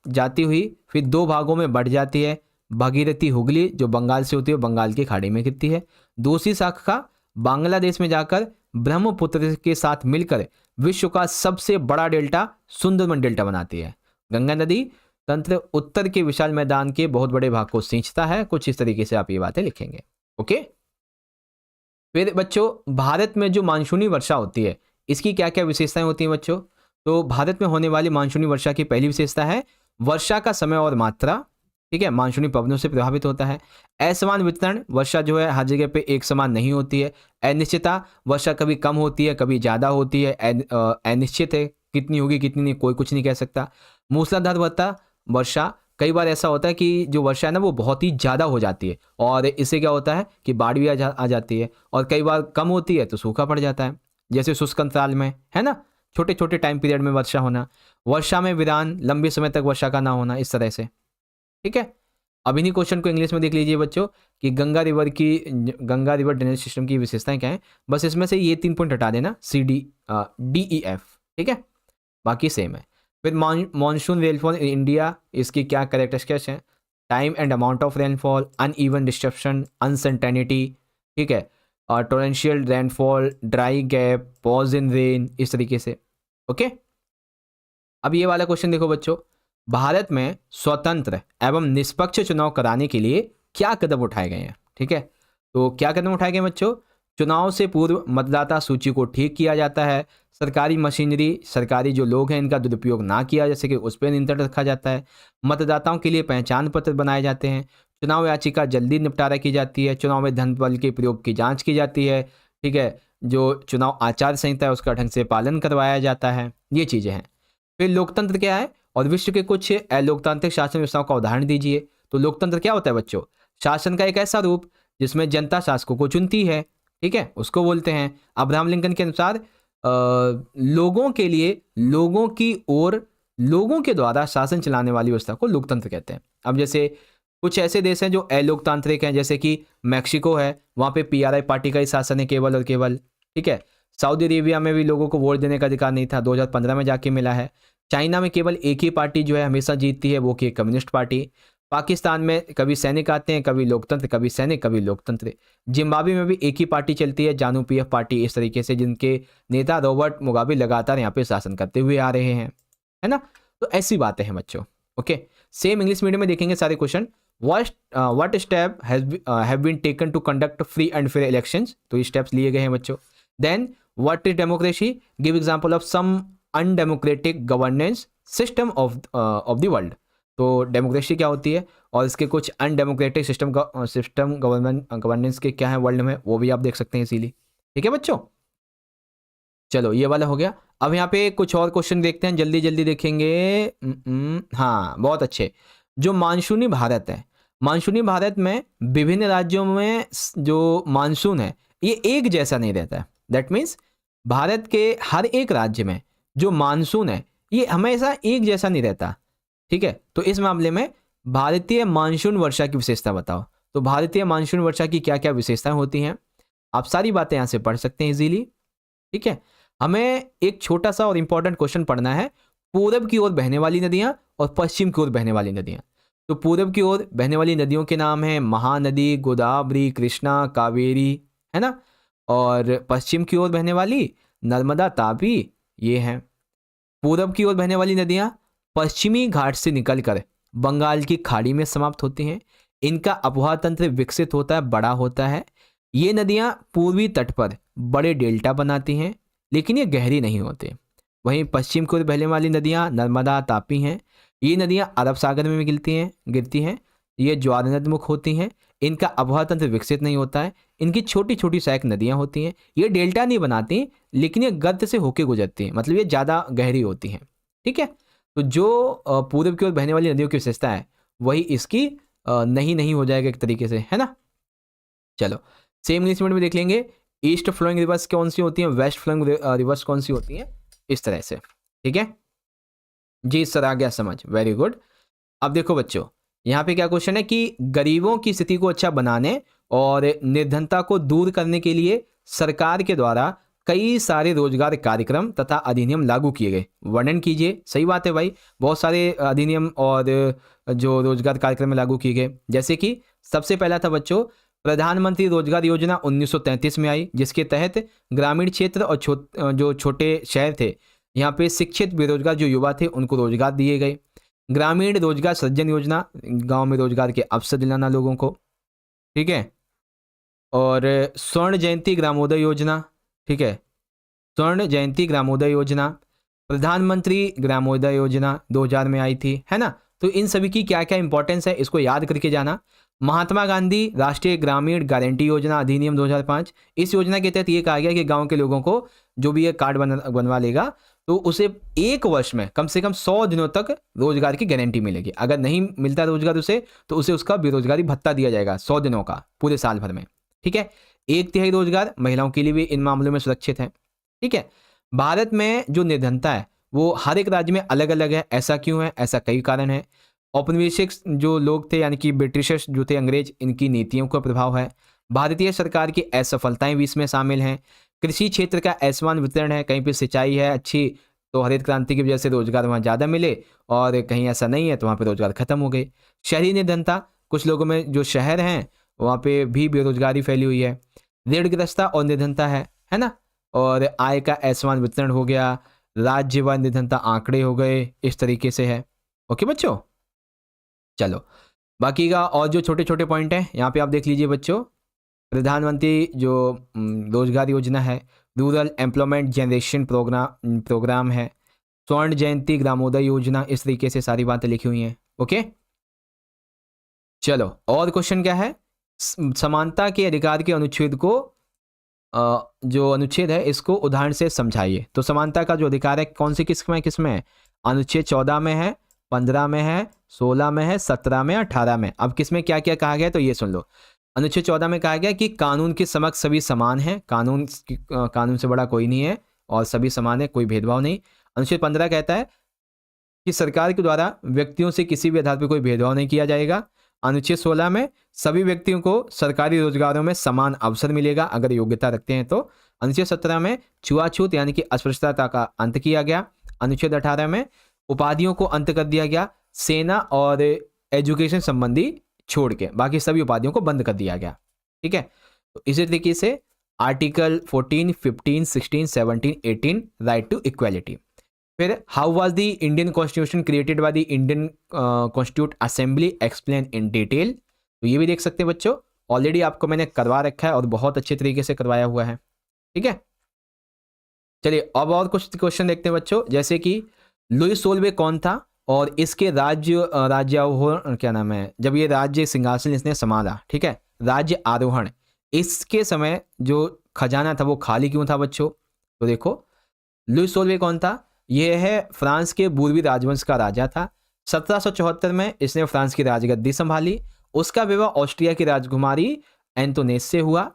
जाती हुई फिर 2 भागों में बढ़ जाती है। भागीरथी हुगली जो बंगाल से होती है, बंगाल की खाड़ी में गिरती है। दूसरी शाखा बांग्लादेश में जाकर ब्रह्मपुत्र के साथ मिलकर विश्व का सबसे बड़ा डेल्टा सुंदरबन डेल्टा बनाती है। गंगा नदी तंत्र उत्तर के विशाल मैदान के बहुत बड़े भाग को सींचता है। कुछ इस तरीके से आप ये बातें लिखेंगे। ओके, फिर बच्चों भारत में जो मानसूनी वर्षा होती है इसकी क्या क्या विशेषताएं होती हैं बच्चों? तो भारत में होने वाली मानसूनी वर्षा की पहली विशेषता है वर्षा का समय और मात्रा, ठीक है, मानसूनी पवनों से प्रभावित होता है। असमान वितरण, वर्षा जो है हर जगह पे एक समान नहीं होती है। अनिश्चितता, वर्षा कभी कम होती है कभी ज़्यादा होती है। अनिश्चित है, कितनी होगी कितनी नहीं कोई कुछ नहीं कह सकता। मूसलाधार वर्षा, कई बार ऐसा होता है कि जो वर्षा है ना वो बहुत ही ज़्यादा हो जाती है, और इससे क्या होता है कि बाढ़ भी आ जाती है। और कई बार कम होती है तो सूखा पड़ जाता है, जैसे शुष्क अंतराल में, है ना, छोटे छोटे टाइम पीरियड में वर्षा होना। वर्षा में विरान, लंबे समय तक वर्षा का ना होना, इस तरह से, ठीक है। अब इन्हीं क्वेश्चन को इंग्लिश में देख लीजिए बच्चों कि गंगा रिवर ड्रेनेज सिस्टम की विशेषताएं क्या हैं। बस इसमें से ये 3 पॉइंट हटा देना, CDEF, ठीक है, बाकी सेम है। फिर मॉनसून रेनफॉल इन इंडिया, इसकी क्या कैरेक्टरिस्टिक्स हैं? Time and amount of rainfall, uneven distribution, uncertainty, ठीक है, और torrential rainfall, dry gap, pause in rain, इस तरीके से। ओके, अब ये वाला क्वेश्चन देखो बच्चों, भारत में स्वतंत्र एवं निष्पक्ष चुनाव कराने के लिए क्या कदम उठाए गए हैं? ठीक है, तो क्या कदम उठाए गए बच्चों? चुनाव से पूर्व मतदाता सूची को ठीक किया जाता है। सरकारी मशीनरी, सरकारी जो लोग हैं इनका दुरुपयोग ना किया जा सके उस पर नियंत्रण रखा जाता है। मतदाताओं के लिए पहचान पत्र बनाए जाते हैं। चुनाव याचिका जल्दी निपटारा की जाती है। चुनाव में धन बल के प्रयोग की जांच की जाती है। ठीक है, जो चुनाव आचार संहिता है उसका ढंग से पालन करवाया जाता है। ये चीज़ें हैं। फिर लोकतंत्र क्या है और विश्व के कुछ लोकतांत्रिक शासन व्यवस्थाओं का उदाहरण दीजिए। तो लोकतंत्र क्या होता है बच्चों? शासन का एक ऐसा रूप जिसमें जनता शासकों को चुनती है, ठीक है, उसको बोलते हैं। अब्राहम लिंकन के अनुसार लोगों के लिए, लोगों की ओर, लोगों के द्वारा शासन चलाने वाली व्यवस्था को लोकतंत्र कहते हैं। अब जैसे कुछ ऐसे देश हैं जो अलोकतांत्रिक हैं, जैसे कि मैक्सिको है, वहाँ पे PRI पार्टी का ही शासन है केवल और केवल। ठीक है, सऊदी अरेबिया में भी लोगों को वोट देने का अधिकार नहीं था, 2015 में जाके मिला है। चाइना में केवल एक ही पार्टी जो है हमेशा जीतती है, वो की कम्युनिस्ट पार्टी। पाकिस्तान में कभी सैनिक आते हैं, कभी लोकतंत्र, कभी सैनिक, कभी लोकतंत्र। जिम्बाब्वे में भी एक ही पार्टी चलती है, जानू PF पार्टी, इस तरीके से, जिनके नेता रॉबर्ट मुगाबे लगातार यहाँ पे शासन करते हुए आ रहे हैं, है ना। तो ऐसी बातें हैं बच्चों। ओके, सेम इंग्लिश मीडियम में देखेंगे सारे question. What step have been taken to conduct free and fair elections? तो ये स्टेप्स लिए गए हैं बच्चों। Then what is democracy? Give example of some undemocratic governance system of the world. तो डेमोक्रेसी क्या होती है और इसके कुछ अनडेमोक्रेटिक सिस्टम गवर्नेंस के क्या है वर्ल्ड में, वो भी आप देख सकते हैं इसीलिए। ठीक है बच्चों, चलो ये वाला हो गया। अब यहाँ पे कुछ और क्वेश्चन देखते हैं, जल्दी जल्दी देखेंगे। हाँ बहुत अच्छे। जो मानसूनी भारत है, मानसूनी भारत में विभिन्न राज्यों में जो मानसून है ये एक जैसा नहीं रहता है। दैट मीन्स भारत के हर एक राज्य में जो मानसून है ये हमेशा एक जैसा नहीं रहता। ठीक है, तो इस मामले में भारतीय मानसून वर्षा की विशेषता बताओ। तो भारतीय मानसून वर्षा की क्या क्या विशेषताएं होती हैं, आप सारी बातें यहां से पढ़ सकते हैं इजीली। ठीक है, हमें एक छोटा सा और इंपॉर्टेंट क्वेश्चन पढ़ना है, पूरब की ओर बहने वाली नदियां और पश्चिम की ओर बहने वाली नदियां। तो पूरब की ओर बहने वाली नदियों के नाम है महानदी, गोदावरी, कृष्णा, कावेरी, है ना। और पश्चिम की ओर बहने वाली नर्मदा, तापी, ये हैं। पूरब की ओर बहने वाली नदियां पश्चिमी घाट से निकलकर बंगाल की खाड़ी में समाप्त होती हैं। इनका अफवाह तंत्र विकसित होता है, बड़ा होता है। ये नदियां पूर्वी तट पर बड़े डेल्टा बनाती हैं, लेकिन ये गहरी नहीं होती। वहीं पश्चिम की ओर बहने वाली नदियां नर्मदा, तापी हैं। ये नदियां अरब सागर में गिरती हैं। ये ज्वारनदमुख होती हैं। इनका अफवाह तंत्र विकसित नहीं होता है। इनकी छोटी छोटी सहायक नदियां होती हैं। ये डेल्टा नहीं बनाती, लेकिन ये गर्त से होके गुजरती हैं, मतलब ये ज़्यादा गहरी होती हैं। ठीक है, तो जो पूर्व की ओर बहने वाली नदियों की विशेषता है वही इसकी नहीं हो जाएगा एक तरीके से, है ना। चलो सेम इंग्लिश में देख लेंगे। ईस्ट फ्लोइंग रिवर्स कौन सी होती हैं, वेस्ट फ्लोइंग रिवर्स कौन सी होती हैं, इस तरह से। ठीक है जी सर, आ गया समझ, वेरी गुड। अब देखो बच्चों, यहाँ पे क्या क्वेश्चन है कि गरीबों की स्थिति को अच्छा बनाने और निर्धनता को दूर करने के लिए सरकार के द्वारा कई सारे रोजगार कार्यक्रम तथा अधिनियम लागू किए गए, वर्णन कीजिए। सही बात है भाई, बहुत सारे अधिनियम और जो रोजगार कार्यक्रम लागू किए गए, जैसे कि सबसे पहला था बच्चों प्रधानमंत्री रोजगार योजना 1933 में आई, जिसके तहत ग्रामीण क्षेत्र और जो छोटे शहर थे यहाँ पे शिक्षित बेरोजगार जो युवा थे उनको रोजगार दिए गए। ग्रामीण रोजगार सृजन योजना, गांव में रोजगार के अवसर दिलाना लोगों को। ठीक है, और स्वर्ण जयंती ग्रामोदय योजना। ठीक है, स्वर्ण जयंती ग्रामोदय योजना, प्रधानमंत्री ग्रामोदय योजना 2000 में आई थी, है ना। तो इन सभी की क्या क्या इंपॉर्टेंस है इसको याद करके जाना। महात्मा गांधी राष्ट्रीय ग्रामीण गारंटी योजना अधिनियम 2005, इस योजना के तहत ये कहा गया कि गांव के लोगों को जो भी ये कार्ड बनवा लेगा तो उसे एक वर्ष में कम से कम 100 दिनों तक रोजगार की गारंटी मिलेगी। अगर नहीं मिलता रोजगार उसे तो उसे उसका बेरोजगारी भत्ता दिया जाएगा 100 दिनों का पूरे साल भर में। ठीक है, 1/3 रोजगार महिलाओं के लिए भी इन मामलों में सुरक्षित है। ठीक है, भारत में जो निर्धनता है वो हर एक राज्य में अलग अलग है। ऐसा क्यों है, ऐसा कई कारण है। औपनिवेशिक जो लोग थे यानी कि ब्रिटिशर्स जो थे अंग्रेज, इनकी नीतियों का प्रभाव है। भारतीय सरकार की असफलताएं भी इसमें शामिल हैं। कृषि क्षेत्र का असमान वितरण है, कहीं पे सिंचाई है अच्छी तो हरित क्रांति की वजह से रोजगार वहाँ ज़्यादा मिले, और कहीं ऐसा नहीं है तो वहाँ पे रोजगार खत्म हो गए। शहरी निर्धनता, कुछ लोगों में जो शहर हैं वहाँ पे भी बेरोजगारी फैली हुई है। ऋणग्रस्तता और निर्धनता है ना। और आय का असमान वितरण हो गया, राज्यवार निर्धनता आंकड़े हो गए, इस तरीके से है। ओके बच्चों, चलो बाकी का और जो छोटे छोटे पॉइंट हैं यहाँ पे आप देख लीजिए बच्चों। प्रधानमंत्री जो रोजगार योजना है, रूरल एम्प्लॉयमेंट जनरेशन प्रोग्राम है, स्वर्ण जयंती ग्रामोदय योजना, इस तरीके से सारी बातें लिखी हुई हैं। ओके चलो, और क्वेश्चन क्या है, समानता के अधिकार के अनुच्छेद को जो अनुच्छेद है इसको उदाहरण से समझाइए। तो समानता का जो अधिकार है कौन सी किस में है, अनुच्छेद 14 में है, 15 में है, 16 में है, 17 में, 18 में। अब किस में क्या क्या कहा गया है तो ये सुन लो। अनुच्छेद 14 में कहा गया कि कानून के समक्ष सभी समान हैं, कानून से बड़ा कोई नहीं है और सभी समान है, कोई भेदभाव नहीं। अनुच्छेद 15 कहता है कि सरकार के द्वारा व्यक्तियों से किसी भी आधार पर कोई भेदभाव नहीं किया जाएगा। अनुच्छेद 16 में सभी व्यक्तियों को सरकारी रोजगारों में समान अवसर मिलेगा अगर योग्यता रखते हैं तो। अनुच्छेद 17 में छुआछूत यानी कि अस्पृश्यता का अंत किया गया। अनुच्छेद 18 में उपाधियों को अंत कर दिया गया, सेना और एजुकेशन संबंधी छोड़ के बाकी सभी उपाधियों को बंद कर दिया गया। ठीक है, तो इसी तरीके से आर्टिकल 14, 15, 16, 17, 18 राइट टू इक्वालिटी। फिर how was the Indian constitution created by the Indian constitute assembly explain in detail. तो ये भी देख सकते हैं बच्चों, ऑलरेडी आपको मैंने करवा रखा है और बहुत अच्छे तरीके से करवाया हुआ है। ठीक है, चलिए अब और कुछ क्वेश्चन देखते हैं बच्चों, जैसे कि लुईस सोल्वे कौन था और इसके राज्यारोहण क्या नाम है, जब ये राज्य सिंहासन इसने संभाला। ठीक है, राज्य आरोहण, इसके समय जो खजाना था वो खाली क्यों था बच्चों। तो देखो लुई सोलवे कौन था? ये है फ्रांस के पूर्वी राजवंश का राजा था। 1774 में इसने फ्रांस की राजगद्दी संभाली। उसका विवाह ऑस्ट्रिया की राजकुमारी एंटोनेस से हुआ।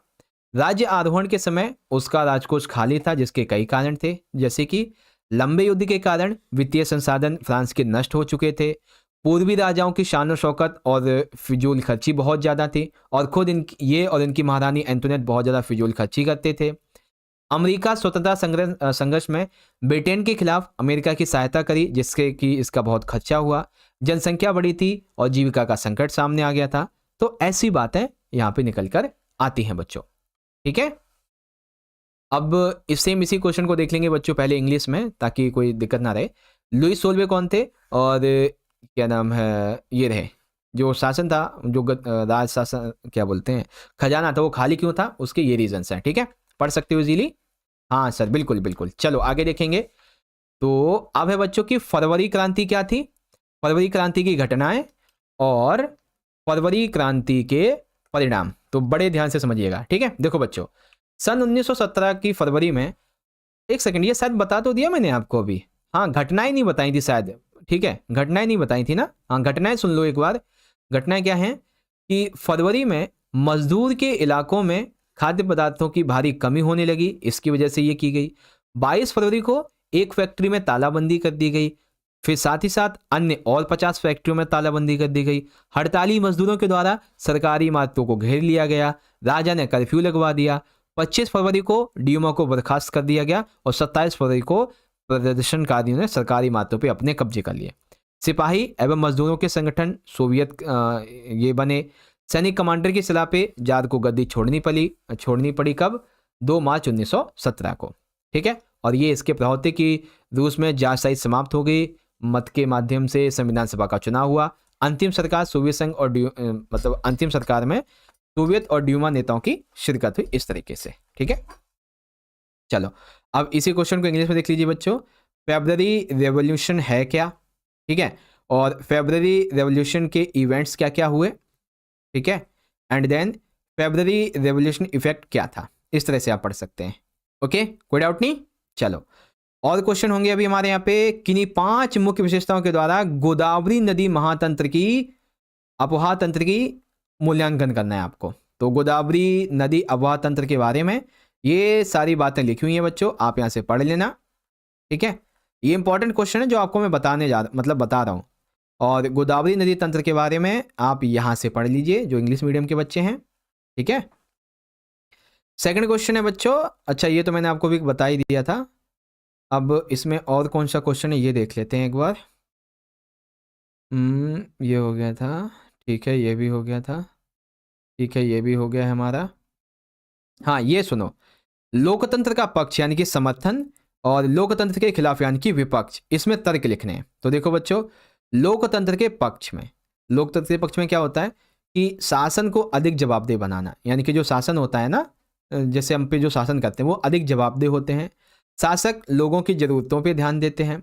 राज्य आरोहण के समय उसका राजकोष खाली था, जिसके कई कारण थे, जैसे कि लंबे युद्ध के कारण वित्तीय संसाधन फ्रांस के नष्ट हो चुके थे, पूर्वी राजाओं की शान शौकत और फिजूल खर्ची बहुत ज़्यादा थी, और खुद ये और इनकी महारानी एंटोनेट बहुत ज़्यादा फिजूल खर्ची करते थे। अमेरिका स्वतंत्रता संघर्ष में ब्रिटेन के खिलाफ अमेरिका की सहायता करी, जिससे कि इसका बहुत खर्चा हुआ, जनसंख्या बढ़ी थी और जीविका का संकट सामने आ गया था। तो ऐसी बातें यहाँ पे निकल कर आती हैं बच्चों, ठीक है। अब इसी क्वेश्चन को देख लेंगे बच्चों पहले इंग्लिश में, ताकि कोई दिक्कत ना रहे। लुई सोल्वे कौन थे और क्या नाम है, ये रहे जो शासन था, जो राज शासन क्या बोलते हैं, खजाना था, वो खाली क्यों था, उसके ये रीजंस हैं, ठीक है, पढ़ सकते हो इजीली। हाँ सर, बिल्कुल बिल्कुल। चलो आगे देखेंगे। तो अब है बच्चों की फरवरी क्रांति क्या थी, फरवरी क्रांति की घटनाएं और फरवरी क्रांति के परिणाम। तो बड़े ध्यान से समझिएगा, ठीक है। देखो बच्चों, सन 1917 की फरवरी में, एक सेकंड, ये शायद बता तो दिया मैंने आपको अभी, हाँ घटनाएं नहीं बताई थी शायद, ठीक है, घटनाएं नहीं बताई थी ना, हाँ घटनाएं सुन लो एक बार। घटनाएं क्या हैं कि फरवरी में मजदूर के इलाकों में खाद्य पदार्थों की भारी कमी होने लगी, इसकी वजह से ये की गई। 22 फरवरी को एक फैक्ट्री में तालाबंदी कर दी गई, फिर साथ ही साथ अन्य और 50 फैक्ट्रियों में तालाबंदी कर दी गई। हड़ताली मजदूरों के द्वारा सरकारी इमारतों को घेर लिया गया, राजा ने कर्फ्यू लगवा दिया। 25 फरवरी को डीएमओ को बर्खास्त कर दिया गया और 27 फरवरी को प्रदर्शनकारियों ने सरकारी इमारतों पर अपने कब्जे कर लिए। सिपाही एवं मजदूरों के संगठन सोवियत ये बने। सैनिक कमांडर की सलाह पे जार को गद्दी छोड़नी पड़ी कब? 2 मार्च 1917 को, ठीक है। और ये इसके प्रभाव थे कि रूस में जारशाही समाप्त हो गई, मत के माध्यम से संविधान सभा का चुनाव हुआ, अंतिम सरकार सोवियत संघ और मतलब अंतिम सरकार में सोवियत और ड्यूमा नेताओं की शिरकत हुई, इस तरीके से, ठीक है। चलो अब इसी क्वेश्चन को इंग्लिश में देख लीजिए बच्चों। फेब्रुअरी रेवोल्यूशन है क्या, ठीक है, और फेब्रुअरी रेवोल्यूशन के इवेंट्स क्या क्या हुए, ठीक है, and then February revolution effect क्या था, इस तरह से आप पढ़ सकते हैं, ओके, कोई डाउट नहीं। चलो और क्वेश्चन होंगे अभी हमारे यहाँ पे, किन्हीं 5 मुख्य विशेषताओं के द्वारा गोदावरी नदी महातंत्र की अपोहा तंत्र की मूल्यांकन करना है आपको। तो गोदावरी नदी अपोहा तंत्र के बारे में ये सारी बातें लिखी हुई हैं बच्चों, आप यहाँ से पढ़ लेना, ठीक है। ये इंपॉर्टेंट क्वेश्चन है जो आपको मैं बता रहा हूँ, और गोदावरी नदी तंत्र के बारे में आप यहाँ से पढ़ लीजिए जो इंग्लिश मीडियम के बच्चे हैं, ठीक है। सेकंड क्वेश्चन है बच्चों, अच्छा ये तो मैंने आपको भी बता ही दिया था, अब इसमें और कौन सा क्वेश्चन है ये देख लेते हैं एक बार। ये हो गया था, ठीक है, ये भी हो गया था, ठीक है, ये भी हो गया है हमारा। हाँ ये सुनो, लोकतंत्र का पक्ष यानी कि समर्थन और लोकतंत्र के खिलाफ यानी कि विपक्ष, इसमें तर्क लिखने हैं। तो देखो बच्चों, लोकतंत्र के पक्ष में क्या होता है कि शासन को अधिक जवाबदेह बनाना, यानी कि जो शासन होता है ना, जैसे हम पे जो शासन करते हैं वो अधिक जवाबदेह होते हैं। शासक लोगों की ज़रूरतों पे ध्यान देते हैं,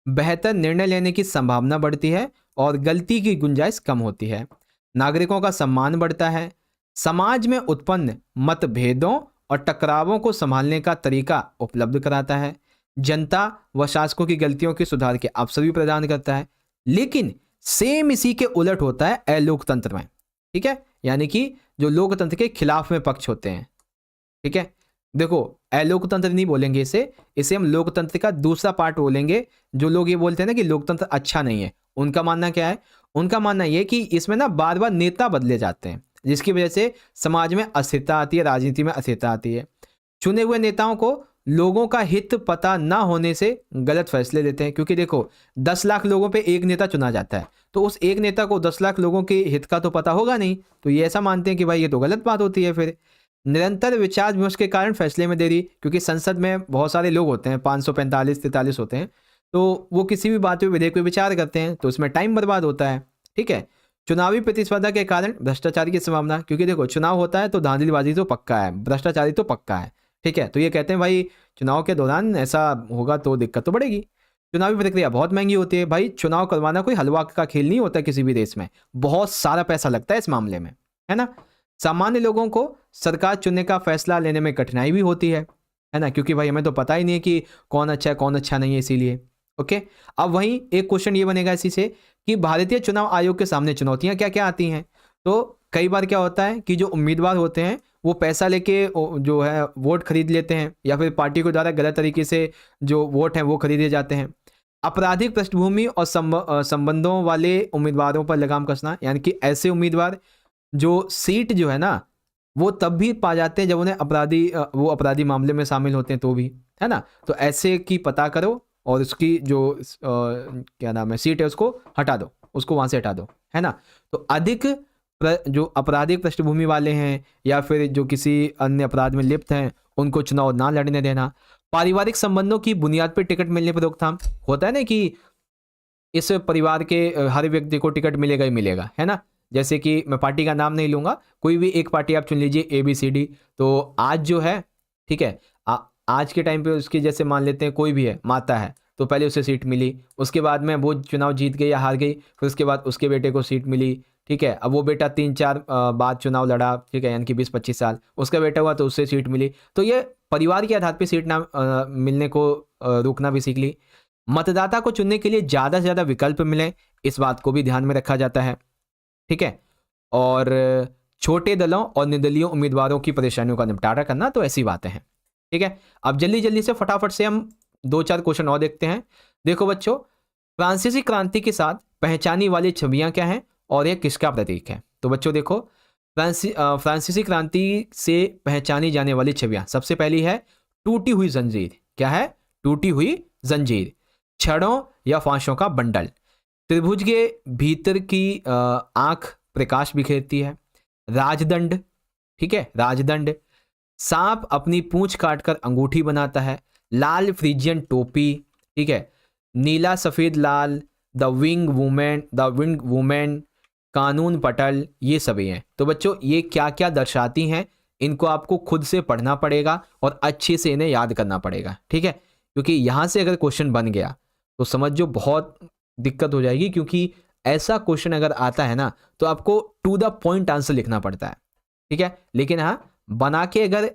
बेहतर निर्णय लेने की संभावना बढ़ती है और गलती की गुंजाइश कम होती है, नागरिकों का सम्मान बढ़ता है, समाज में उत्पन्न मतभेदों और टकरावों को संभालने का तरीका उपलब्ध कराता है, जनता व शासकों की गलतियों के सुधार के अवसर भी प्रदान करता है। लेकिन सेम इसी के उलट होता है अलोकतंत्र में, ठीक है, यानी कि जो लोकतंत्र के खिलाफ में पक्ष होते हैं, ठीक है। देखो अलोकतंत्र नहीं बोलेंगे इसे हम लोकतंत्र का दूसरा पार्ट बोलेंगे। जो लोग ये बोलते हैं ना कि लोकतंत्र अच्छा नहीं है, उनका मानना क्या है? उनका मानना ये कि इसमें ना बार बार नेता बदले जाते हैं, जिसकी वजह से समाज में अस्थिरता आती है, राजनीति में अस्थिरता आती है। चुने हुए नेताओं को लोगों का हित पता ना होने से गलत फैसले लेते हैं, क्योंकि देखो 10 लाख लोगों पे एक नेता चुना जाता है, तो उस एक नेता को 10 लाख लोगों के हित का तो पता होगा नहीं, तो ये ऐसा मानते हैं कि भाई ये तो गलत बात होती है। फिर निरंतर विचार विमर्श के कारण फैसले में देरी, क्योंकि संसद में बहुत सारे लोग होते हैं, 545-43 होते हैं, तो वो किसी भी बात पे विधेयक पे विचार करते हैं, तो उसमें टाइम बर्बाद होता है, ठीक है। चुनावी प्रतिस्पर्धा के कारण भ्रष्टाचार की संभावना, क्योंकि देखो चुनाव होता है तो धांधलीबाजी तो पक्का है, भ्रष्टाचारी तो पक्का है, ठीक है। तो ये कहते हैं भाई चुनाव के दौरान ऐसा होगा तो दिक्कत तो बढ़ेगी। चुनावी प्रक्रिया बहुत महंगी होती है, भाई चुनाव करवाना कोई हलवा का खेल नहीं होता किसी भी देश में, बहुत सारा पैसा लगता है इस मामले में, है ना। सामान्य लोगों को सरकार चुनने का फैसला लेने में कठिनाई भी होती है, है ना, क्योंकि भाई हमें तो पता ही नहीं है कि कौन अच्छा है कौन अच्छा नहीं है, इसीलिए। ओके, अब वहीं एक क्वेश्चन ये बनेगा इसी से कि भारतीय चुनाव आयोग के सामने चुनौतियां क्या क्या आती हैं। तो कई बार क्या होता है कि जो उम्मीदवार होते हैं वो पैसा लेके जो है वोट खरीद लेते हैं, या फिर पार्टी के द्वारा गलत तरीके से जो वोट हैं वो खरीदे जाते हैं। आपराधिक पृष्ठभूमि और संबंधों वाले उम्मीदवारों पर लगाम कसना, यानी कि ऐसे उम्मीदवार जो सीट जो है ना वो तब भी पा जाते हैं जब उन्हें वो अपराधी मामले में शामिल होते हैं तो भी, है ना। तो ऐसे की पता करो और उसकी जो क्या नाम है सीट है उसको हटा दो, उसको वहां से हटा दो, है ना। तो अधिक जो आपराधिक पृष्ठभूमि वाले हैं या फिर जो किसी अन्य अपराध में लिप्त हैं उनको चुनाव ना लड़ने देना। पारिवारिक संबंधों की बुनियाद पर टिकट मिलने पर रोकथाम। होता है ना कि इस परिवार के हर व्यक्ति को टिकट मिलेगा ही मिलेगा, है ना। जैसे कि मैं पार्टी का नाम नहीं लूंगा, कोई भी एक पार्टी आप चुन लीजिए ABCD। तो आज जो है, ठीक है, आज के टाइम पे उसकी जैसे मान लेते हैं कोई भी है माता है, तो पहले उसे सीट मिली, उसके बाद में वो चुनाव जीत गई या हार गई, फिर उसके बाद उसके बेटे को सीट मिली, ठीक है। अब वो बेटा 3-4 बाद चुनाव लड़ा, ठीक है, यानी कि 20-25 साल, उसका बेटा हुआ तो उससे सीट मिली। तो ये परिवार के आधार पर सीट ना मिलने को रोकना भी सीख ली। मतदाता को चुनने के लिए ज़्यादा से ज़्यादा विकल्प मिले, इस बात को भी ध्यान में रखा जाता है, ठीक है। और छोटे दलों और निर्दलीय उम्मीदवारों की परेशानियों का निपटारा करना, तो ऐसी बातें हैं, ठीक है। अब जल्दी जल्दी से फटाफट से हम 2-4 क्वेश्चन और देखते हैं। देखो बच्चों, फ्रांसीसी क्रांति के साथ पहचानी वाली छवियां क्या हैं और यह किसका प्रतीक है। तो बच्चों देखो, फ्रांसीसी क्रांति से पहचानी जाने वाली छवियां, सबसे पहली है टूटी हुई जंजीर। क्या है? टूटी हुई जंजीर। छड़ों या फांसों का बंडल। त्रिभुज के भीतर की आंख प्रकाश बिखेरती है। राजदंड, ठीक है, राजदंड। सांप अपनी पूंछ काटकर अंगूठी बनाता है। लाल फ्रीजियन टोपी, ठीक है। नीला सफेद लाल, द विंग वुमेन, कानून पटल, ये सभी हैं। तो बच्चों ये क्या क्या दर्शाती हैं, इनको आपको खुद से पढ़ना पड़ेगा और अच्छे से इन्हें याद करना पड़ेगा, ठीक है। क्योंकि यहां से अगर क्वेश्चन बन गया तो समझो बहुत दिक्कत हो जाएगी, क्योंकि ऐसा क्वेश्चन अगर आता है ना तो आपको टू द पॉइंट आंसर लिखना पड़ता है, ठीक है। लेकिन हाँ, बना के अगर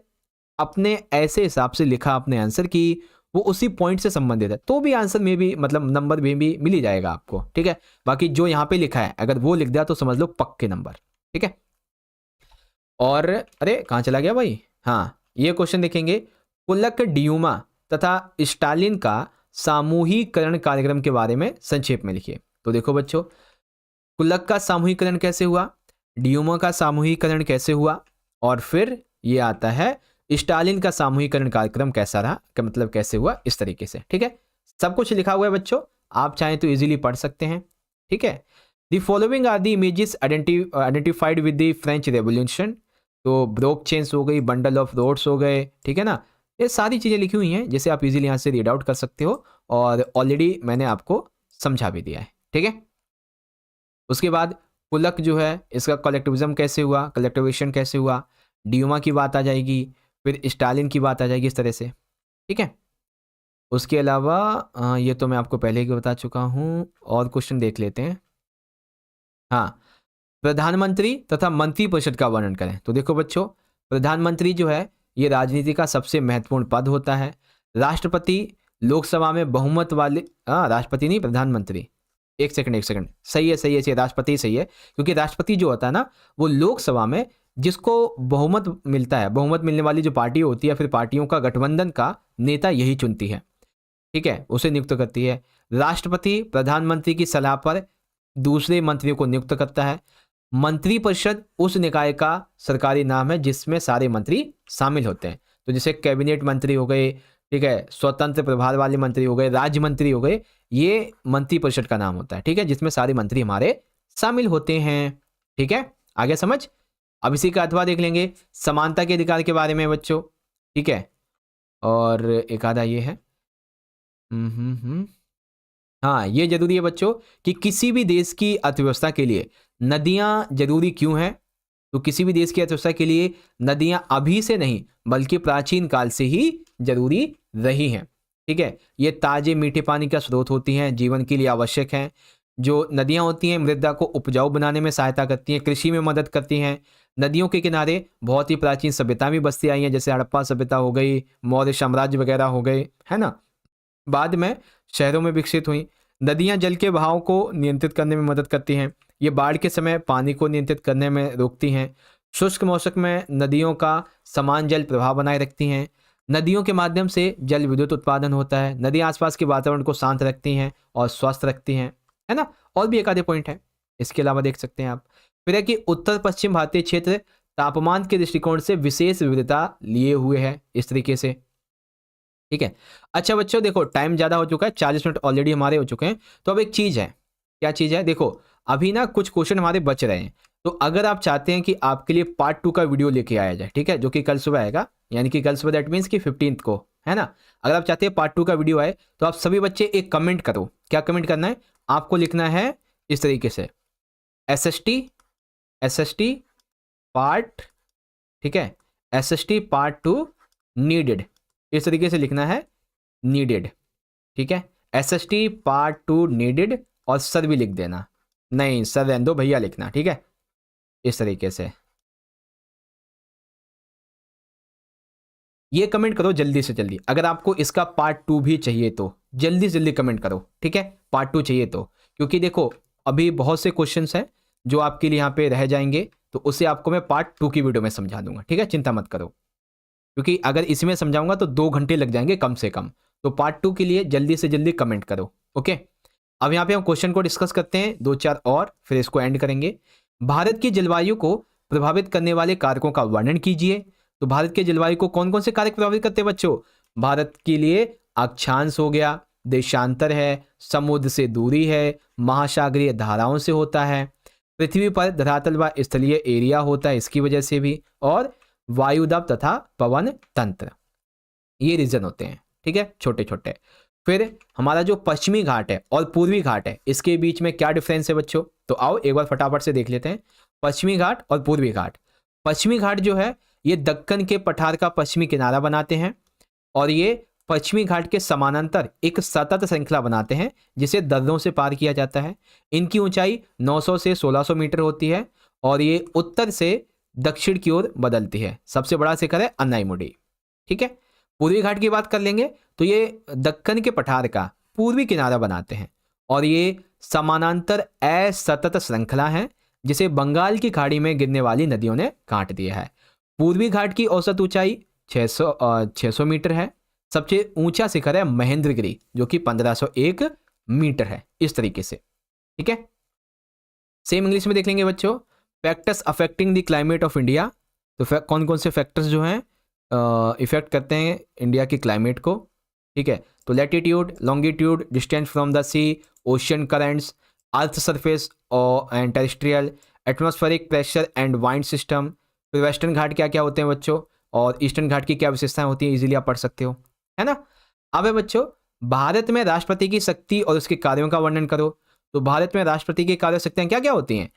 अपने ऐसे हिसाब से लिखा अपने आंसर की वो उसी पॉइंट से संबंधित है तो भी आंसर में भी मतलब नंबर में भी मिल ही जाएगा आपको, ठीक है। बाकी जो यहाँ पे लिखा है अगर वो लिख दिया तो समझ लो पक्के नंबर, ठीक है। और अरे कहाँ चला गया भाई, हाँ ये क्वेश्चन देखेंगे। पुलक ड्यूमा तथा स्टालिन का सामूहिकरण कार्यक्रम के बारे में संक्षेप में लिखिए। तो देखो बच्चों, कुलक का सामूहिकरण कैसे हुआ, ड्यूमा का सामूहिकरण कैसे हुआ, और फिर ये आता है स्टालिन का सामूहिकरण कार्यक्रम कैसा रहा, मतलब कैसे हुआ, इस तरीके से, ठीक है। सब कुछ लिखा हुआ है बच्चों, आप चाहें तो इजीली पढ़ सकते हैं, ठीक है। The following are the images identified with the French revolution. तो ब्रोक चेन्स हो गई, बंडल ऑफ रोड्स हो गए, ठीक है ना। ये सारी चीज़ें लिखी हुई हैं जैसे आप इजीली यहाँ से रीड आउट कर सकते हो, और ऑलरेडी मैंने आपको समझा भी दिया है, ठीक है। उसके बाद पुलक जो है इसका कलेक्टिविज्म कैसे हुआ, कलेक्टिवेशन कैसे हुआ, ड्यूमा की बात आ जाएगी, फिर स्टालिन की बात आ जाएगी, इस तरह से, ठीक है। उसके अलावा ये तो मैं आपको पहले ही बता चुका हूँ, और क्वेश्चन देख लेते हैं। हाँ, प्रधानमंत्री तथा मंत्री परिषद का वर्णन करें। तो देखो बच्चों, प्रधानमंत्री जो है ये राजनीति का सबसे महत्वपूर्ण पद होता है। राष्ट्रपति लोकसभा में बहुमत वाले, राष्ट्रपति नहीं, प्रधानमंत्री, एक सेकंड सही है, राष्ट्रपति सही है, क्योंकि राष्ट्रपति जो होता है ना वो लोकसभा में जिसको बहुमत मिलता है, बहुमत मिलने वाली जो पार्टी होती है, फिर पार्टियों का गठबंधन का नेता यही चुनती है, ठीक है, उसे नियुक्त करती है। राष्ट्रपति प्रधानमंत्री की सलाह पर दूसरे मंत्रियों को नियुक्त करता है। मंत्रिपरिषद उस निकाय का सरकारी नाम है जिसमें सारे मंत्री शामिल होते हैं। तो जैसे कैबिनेट मंत्री हो गए, ठीक है, स्वतंत्र प्रभार वाले मंत्री हो गए, राज्य मंत्री हो गए, ये मंत्रिपरिषद का नाम होता है, ठीक है, जिसमें सारे मंत्री हमारे शामिल होते हैं, ठीक है। आगे समझ। अब इसी का अथवा देख लेंगे समानता के अधिकार के बारे में बच्चों, ठीक है। और एक आधा ये है, हाँ ये जरूरी है बच्चों कि किसी भी देश की अर्थव्यवस्था के लिए नदियां जरूरी क्यों हैं। तो किसी भी देश की अर्थव्यवस्था के लिए नदियां अभी से नहीं बल्कि प्राचीन काल से ही जरूरी रही हैं, ठीक है। ये ताजे मीठे पानी का स्रोत होती हैं, जीवन के लिए आवश्यक हैं। जो नदियां होती हैं मृदा को उपजाऊ बनाने में सहायता करती हैं, कृषि में मदद करती हैं, नदियों के किनारे बहुत ही प्राचीन सभ्यता भी बसती आई हैं, जैसे हड़प्पा सभ्यता हो गई, मौर्य साम्राज्य वगैरह हो गए, है ना। बाद में शहरों में विकसित हुई। नदियां जल के बहाव को नियंत्रित करने में मदद करती हैं। ये बाढ़ के समय पानी को नियंत्रित करने में रोकती हैं। शुष्क मौसम में नदियों का समान जल प्रवाह बनाए रखती हैं। नदियों के माध्यम से जल विद्युत उत्पादन होता है। नदियां आसपास के वातावरण को शांत रखती हैं और स्वस्थ रखती हैं, है ना। और भी एक आधे पॉइंट है इसके अलावा, देख सकते हैं आप। फिर है कि उत्तर पश्चिम भारतीय क्षेत्र तापमान के दृष्टिकोण से विशेष विविधता लिए हुए है, इस तरीके से, ठीक है। अच्छा बच्चों देखो, टाइम ज़्यादा हो चुका है, 40 मिनट ऑलरेडी हमारे हो चुके हैं। तो अब एक चीज़ है, क्या चीज़ है, देखो अभी ना कुछ क्वेश्चन हमारे बच रहे हैं। तो अगर आप चाहते हैं कि आपके लिए पार्ट 2 का वीडियो लेके आया जाए, ठीक है, जो कि कल सुबह आएगा, यानी कि कल सुबह दैट मीन्स कि 15 को, है ना। अगर आप चाहते हैं पार्ट 2 का वीडियो आए तो आप सभी बच्चे एक कमेंट करो। क्या कमेंट करना है आपको, लिखना है इस तरीके से, SST पार्ट, ठीक है, SST पार्ट 2 नीडेड, इस तरीके से लिखना है, नीडेड, ठीक है। SST पार्ट 2 नीडेड, और सर भी लिख देना, नहीं सर रहने दो भैया लिखना, ठीक है, इस तरीके से। ये कमेंट करो जल्दी से जल्दी, अगर आपको इसका पार्ट 2 भी चाहिए तो जल्दी से जल्दी कमेंट करो, ठीक है, पार्ट 2 चाहिए तो। क्योंकि देखो अभी बहुत से क्वेश्चंस हैं जो आपके लिए यहाँ पे रह जाएंगे, तो उसे आपको मैं पार्ट 2 की वीडियो में समझा दूंगा, ठीक है, चिंता मत करो। क्योंकि अगर इसमें समझाऊंगा तो 2 घंटे लग जाएंगे कम से कम। तो पार्ट 2 के लिए जल्दी से जल्दी कमेंट करो, ओके। अब यहाँ पे हम क्वेश्चन को डिस्कस करते हैं 2-4 और फिर इसको एंड करेंगे। भारत की जलवायु को प्रभावित करने वाले कारकों का वर्णन कीजिए। तो भारत के जलवायु को कौन कौन से कारक प्रभावित करते हैं बच्चों? भारत के लिए अक्षांश हो गया, देशांतर है, समुद्र से दूरी है, महासागरीय धाराओं से होता है, पृथ्वी पर धरातल व स्थलीय एरिया होता है इसकी वजह से भी, और वायुदाब तथा पवन तंत्र, ये रीजन होते हैं, ठीक है, छोटे छोटे। फिर हमारा जो पश्चिमी घाट है और पूर्वी घाट है, इसके बीच में क्या डिफरेंस है बच्चों? तो आओ एक बार फटाफट से देख लेते हैं, पश्चिमी घाट और पूर्वी घाट। पश्चिमी घाट जो है ये दक्कन के पठार का पश्चिमी किनारा बनाते हैं, और ये पश्चिमी घाट के समानांतर एक सतत श्रृंखला बनाते हैं जिसे दर्रों से पार किया जाता है। इनकी ऊंचाई 900 से 1600 मीटर होती है, और ये उत्तर से दक्षिण की ओर बदलती है। सबसे बड़ा शिखर है अन्नाईमुडी, ठीक है। पूर्वी घाट की बात कर लेंगे तो ये दक्कन के पठार का पूर्वी किनारा बनाते हैं, और ये समानांतर असतत श्रृंखला है जिसे बंगाल की खाड़ी में गिरने वाली नदियों ने काट दिया है। पूर्वी घाट की औसत ऊंचाई 600 मीटर है। सबसे ऊंचा शिखर है महेंद्रगिरी जो कि 1501 मीटर है, इस तरीके से, ठीक है। सेम इंग्लिश में देख लेंगे बच्चों, factors affecting the climate of India. तो कौन कौन से फैक्टर्स जो हैं इफेक्ट करते हैं इंडिया की क्लाइमेट को, ठीक है। तो latitude, longitude, distance from the sea, ocean currents, earth surface और and terrestrial, atmospheric pressure and wind system. फिर वेस्टर्न घाट क्या क्या होते हैं बच्चों, और ईस्टर्न घाट की क्या विशेषताएं होती हैं, इजीली आप पढ़ सकते हो, है ना। अब है बच्चों, भारत में राष्ट्रपति की शक्ति और उसके कार्यों का वर्णन करो। तो भारत में राष्ट्रपति की कार्य शक्तियां क्या क्या होती हैं?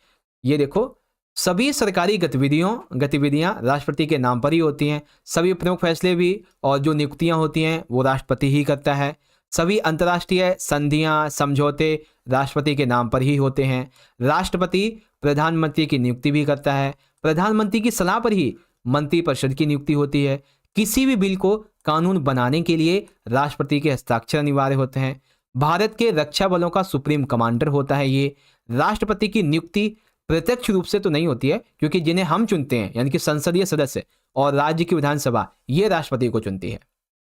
ये देखो, सभी सरकारी गतिविधियां राष्ट्रपति के नाम पर ही होती हैं। सभी प्रमुख फैसले भी और जो नियुक्तियां होती हैं वो राष्ट्रपति ही करता है। सभी अंतर्राष्ट्रीय संधियां, समझौते राष्ट्रपति के नाम पर ही होते हैं। राष्ट्रपति प्रधानमंत्री की नियुक्ति भी करता है। प्रधानमंत्री की सलाह पर ही मंत्रिपरिषद की नियुक्ति होती है। किसी भी बिल को कानून बनाने के लिए राष्ट्रपति के हस्ताक्षर अनिवार्य होते हैं। भारत के रक्षा बलों का सुप्रीम कमांडर होता है ये। राष्ट्रपति की नियुक्ति प्रत्यक्ष रूप से तो नहीं होती है, क्योंकि जिन्हें हम चुनते हैं यानी कि संसदीय सदस्य और राज्य की विधानसभा, ये राष्ट्रपति को चुनती है,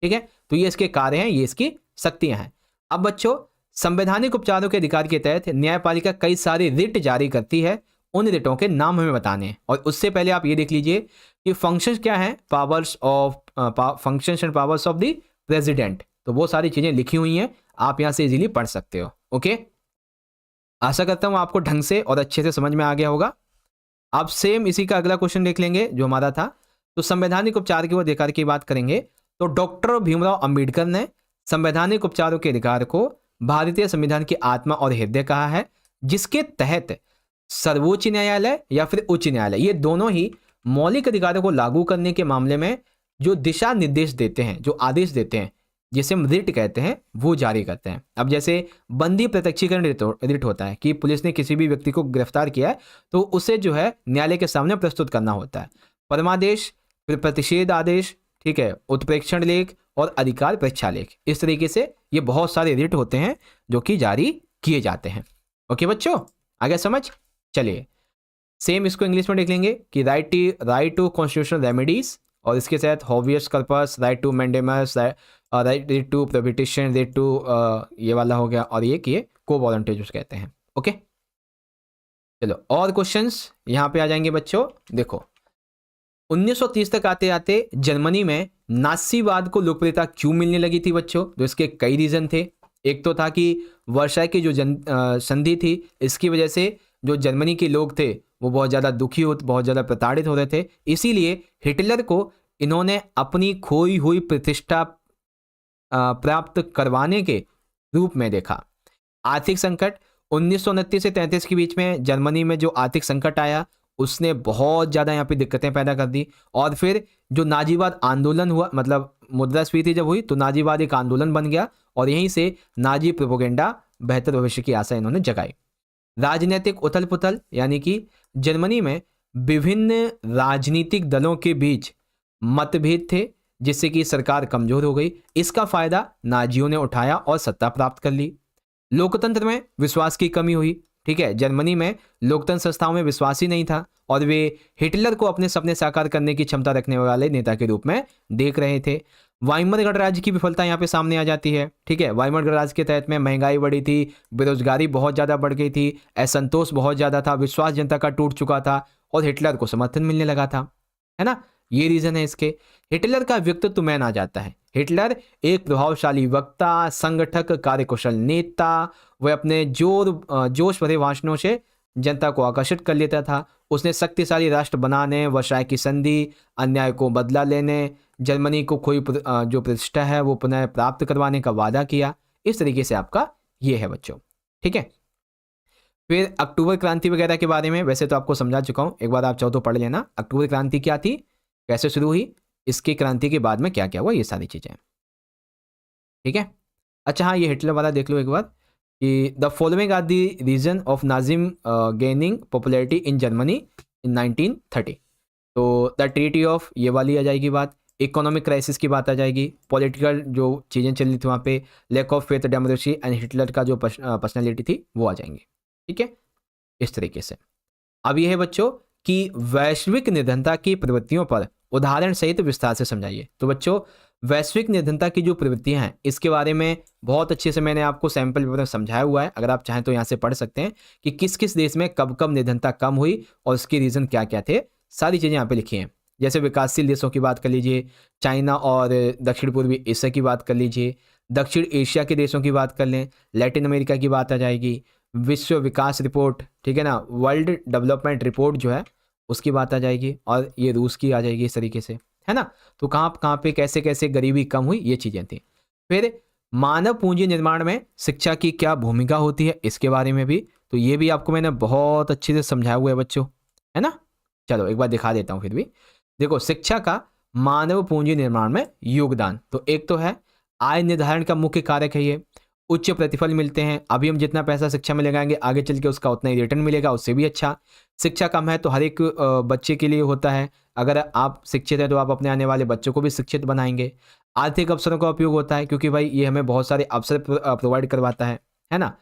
ठीक है। तो ये इसके कार्य हैं, ये इसकी शक्तियां हैं। अब बच्चों, संवैधानिक उपचारों के अधिकार के तहत न्यायपालिका कई सारे रिट जारी करती है। उन रिटों के नाम हमें बताने हैं, और उससे पहले आप ये देख लीजिए कि फंक्शंस क्या हैं, powers of functions and powers of the president. तो वो सारी चीजें लिखी हुई हैं, आप यहां से इजीली पढ़ सकते हो, ओके। आशा करता हूं आपको ढंग से और अच्छे से समझ में आ गया होगा। अब सेम इसी का अगला क्वेश्चन देख लेंगे जो हमारा था। तो संवैधानिक उपचार के अधिकार की बात करेंगे तो डॉक्टर भीमराव अंबेडकर ने संवैधानिक उपचारों के अधिकार को भारतीय संविधान की आत्मा और हृदय कहा है, जिसके तहत सर्वोच्च न्यायालय या फिर उच्च न्यायालय, ये दोनों ही मौलिक अधिकारों को लागू करने के मामले में जो दिशा निर्देश देते हैं, जो आदेश देते हैं, जिसे हम रिट कहते हैं वो जारी करते हैं। अब जैसे बंदी प्रत्यक्षीकरण रिट होता है कि पुलिस ने किसी भी व्यक्ति को गिरफ्तार किया है तो उसे जो है न्यायालय के सामने प्रस्तुत करना होता है। परमादेश, फिर प्रतिषेध आदेश, ठीक है, उत्प्रेक्षण लेख और अधिकार परीक्षा लेख, इस तरीके से ये बहुत सारे रिट होते हैं जो कि जारी किए जाते हैं। ओके बच्चों, आगे समझ। चलिए सेम इसको इंग्लिश में देख लेंगे कि राइट टू कॉन्स्टिट्यूशनल रेमेडीज, और इसके तहत habeas corpus, right to mandamus, right to prohibition, right to ये वाला हो गया, और ये कि को वॉलंटियर्स कहते हैं। ओके चलो और क्वेश्चंस यहाँ पे आ जाएंगे बच्चों। देखो 1930 तक आते आते जर्मनी में नासीवाद को लोकप्रियता क्यों मिलने लगी थी बच्चों? तो इसके कई रीजन थे। एक तो था कि वर्षा की जो संधि थी, इसकी वजह से जो जर्मनी के लोग थे वो बहुत ज़्यादा दुखी होते, बहुत ज़्यादा प्रताड़ित हो रहे थे। इसीलिए हिटलर को इन्होंने अपनी खोई हुई प्रतिष्ठा प्राप्त करवाने के रूप में देखा। आर्थिक संकट 1929 से 33 के बीच में जर्मनी में जो आर्थिक संकट आया उसने बहुत ज़्यादा यहाँ पे दिक्कतें पैदा कर दी। और फिर जो नाजीवाद आंदोलन हुआ, मतलब मुद्रास्फीति जब हुई तो नाजीवाद एक आंदोलन बन गया और यहीं से नाजी प्रोपेगेंडा बेहतर भविष्य की आशा इन्होंने जगाई। राजनीतिक उथल पुथल, यानी कि जर्मनी में विभिन्न राजनीतिक दलों के बीच मतभेद थे जिससे कि सरकार कमजोर हो गई। इसका फायदा नाजियों ने उठाया और सत्ता प्राप्त कर ली। लोकतंत्र में विश्वास की कमी हुई। ठीक है, जर्मनी में लोकतंत्र संस्थाओं में विश्वास ही नहीं था और वे हिटलर को अपने सपने साकार करने की क्षमता रखने वाले नेता के रूप में देख रहे थे। वाइमर गणराज्य की विफलता यहाँ पे सामने आ जाती है। ठीक है, वाइमर गणराज्य के तहत में महंगाई बढ़ी थी, बेरोजगारी बहुत ज़्यादा बढ़ गई थी, असंतोष बहुत ज़्यादा था, विश्वास जनता का टूट चुका था और हिटलर को समर्थन मिलने लगा था, है ना। ये रीजन है इसके। हिटलर का व्यक्तित्व मैन आ जाता है। हिटलर एक प्रभावशाली वक्ता, संगठक, कार्यकुशल नेता। वह अपने जोश भरे भाषणों से जनता को आकर्षित कर लेता था। उसने शक्तिशाली राष्ट्र बनाने, वर्साय की संधि, अन्याय को बदला लेने, जर्मनी को खोई जो प्रतिष्ठा है वो पुनः प्राप्त करवाने का वादा किया। इस तरीके से आपका ये है बच्चों। ठीक है, फिर अक्टूबर क्रांति वगैरह के बारे में वैसे तो आपको समझा चुका हूँ, एक बार आप चाहो तो पढ़ लेना। अक्टूबर क्रांति क्या थी, कैसे शुरू हुई, इसकी क्रांति के बाद में क्या क्या हुआ, ये सारी चीज़ें। ठीक है, अच्छा हाँ, ये हिटलर वाला देख लो एक बार कि the following are the reason of Nazism gaining popularity in Germany in 1930। तो द ट्रीटी ऑफ, ये वाली आ जाएगी बात। इकोनॉमिक क्राइसिस की बात आ जाएगी। पॉलिटिकल जो चीज़ें चल रही थी वहाँ पे, lack of faith democracy and Hitler का जो पर्सनैलिटी थी वो आ जाएंगे। ठीक है, इस तरीके से। अब यह है बच्चों कि वैश्विक निर्धनता की प्रवृत्तियों पर उदाहरण सहित विस्तार से समझाइए। तो बच्चों वैश्विक निर्धनता की जो प्रवृत्तियां हैं इसके बारे में बहुत अच्छे से मैंने आपको सैंपल पेपर में समझाया हुआ है। अगर आप चाहें तो यहाँ से पढ़ सकते हैं कि किस किस देश में कब कब निर्धनता कम हुई और उसके रीज़न क्या क्या थे। सारी चीज़ें यहाँ पे लिखी हैं। जैसे विकासशील देशों की बात कर लीजिए, चाइना और दक्षिण पूर्वी एशिया की बात कर लीजिए, दक्षिण एशिया के देशों की बात कर लें, लैटिन अमेरिका की बात आ जाएगी, विश्व विकास रिपोर्ट, ठीक है ना, वर्ल्ड डेवलपमेंट रिपोर्ट जो है उसकी बात आ जाएगी, और ये रूस की आ जाएगी, इस तरीके से, है ना। तो कहाँ पे कैसे कैसे गरीबी कम हुई, ये चीज़ें थी। फिर मानव पूंजी निर्माण में शिक्षा की क्या भूमिका होती है, इसके बारे में भी, तो ये भी आपको मैंने बहुत अच्छे से समझाया हुआ है बच्चों, है ना। चलो एक बार दिखा देता हूँ फिर भी। देखो शिक्षा का मानव पूंजी निर्माण में योगदान, तो एक तो है आय निर्धारण का मुख्य कारक है ये। उच्च प्रतिफल मिलते हैं। अभी हम जितना पैसा शिक्षा में लगाएंगे आगे चल के उसका उतना ही रिटर्न मिलेगा, उससे भी अच्छा। शिक्षा कम है तो हर एक बच्चे के लिए होता है। अगर आप शिक्षित हैं तो आप अपने आने वाले बच्चों को भी शिक्षित बनाएंगे। आर्थिक अवसरों का उपयोग होता है क्योंकि भाई ये हमें बहुत सारे अवसर प्रोवाइड करवाता है ना।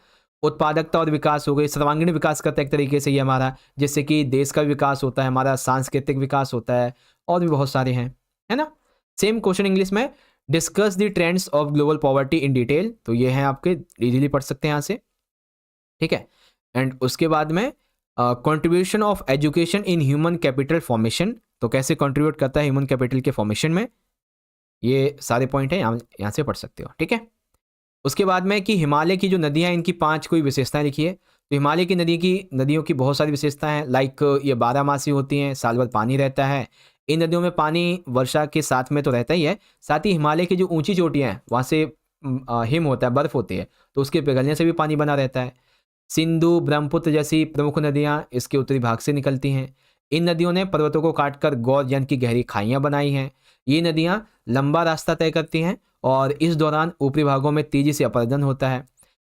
उत्पादकता और विकास हो गई, सर्वांगीण विकास करता है एक तरीके से ये हमारा, जिससे कि देश का विकास होता है, हमारा सांस्कृतिक विकास होता है, और भी बहुत सारे हैं, है ना। सेम क्वेश्चन इंग्लिश में, discuss the trends of global poverty in detail, तो ये हैं आपके, इजीली पढ़ सकते हैं यहाँ से, ठीक है। एंड उसके बाद में contribution of education in human capital formation, तो कैसे कंट्रीब्यूट करता है ह्यूमन कैपिटल के फॉर्मेशन में, ये सारे पॉइंट हैं, यहाँ से पढ़ सकते हो, ठीक है। उसके बाद में कि हिमालय की जो नदियाँ, इनकी 5 कोई विशेषताएं लिखी है। तो हिमालय की नदियों की बहुत सारी विशेषताएं हैं, लाइक ये 12 होती हैं, साल भर पानी रहता है। इन नदियों में पानी वर्षा के साथ में तो रहता ही है, साथ ही हिमालय की जो ऊंची चोटियां हैं वहाँ से हिम होता है, बर्फ होती है, तो उसके पिघलने से भी पानी बना रहता है। सिंधु, ब्रह्मपुत्र जैसी प्रमुख नदियाँ इसके उत्तरी भाग से निकलती हैं। इन नदियों ने पर्वतों को काटकर गौर जन की गहरी खाइयाँ बनाई हैं। ये नदियाँ लंबा रास्ता तय करती हैं और इस दौरान ऊपरी भागों में तेजी से अपरदन होता है।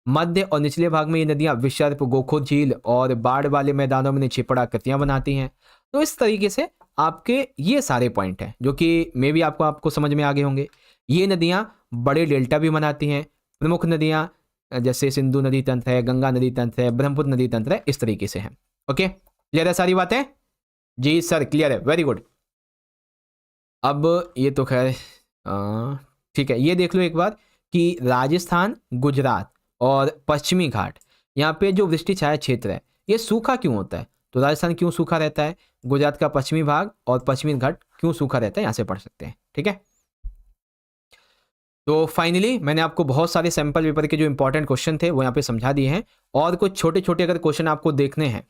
मध्य और निचले भाग में ये नदियां विसर्प, गोखो झील और बाढ़ वाले मैदानों में छिपड़ आकृतियां बनाती हैं। तो इस तरीके से आपके ये सारे पॉइंट हैं जो कि मे भी आपको समझ में आ गए होंगे। ये नदियां बड़े डेल्टा भी बनाती हैं। प्रमुख नदियां जैसे सिंधु नदी तंत्र है, गंगा नदी तंत्र है, ब्रह्मपुत्र नदी तंत्र है, इस तरीके से हैं। ओके, क्लियर है सारी बातें? जी सर क्लियर है, वेरी गुड। अब ये तो खैर ठीक है, ये देख लो एक बार कि राजस्थान, गुजरात और पश्चिमी घाट, यहाँ पे जो वृष्टि छाया क्षेत्र है ये सूखा क्यों होता है? तो राजस्थान क्यों सूखा रहता है, गुजरात का पश्चिमी भाग और पश्चिमी घाट क्यों सूखा रहता है, यहाँ से पढ़ सकते हैं। ठीक है, तो फाइनली मैंने आपको बहुत सारे सैंपल पेपर के जो इंपॉर्टेंट क्वेश्चन थे वो यहाँ पे समझा दिए हैं। और कुछ छोटे छोटे अगर क्वेश्चन आपको देखने हैं,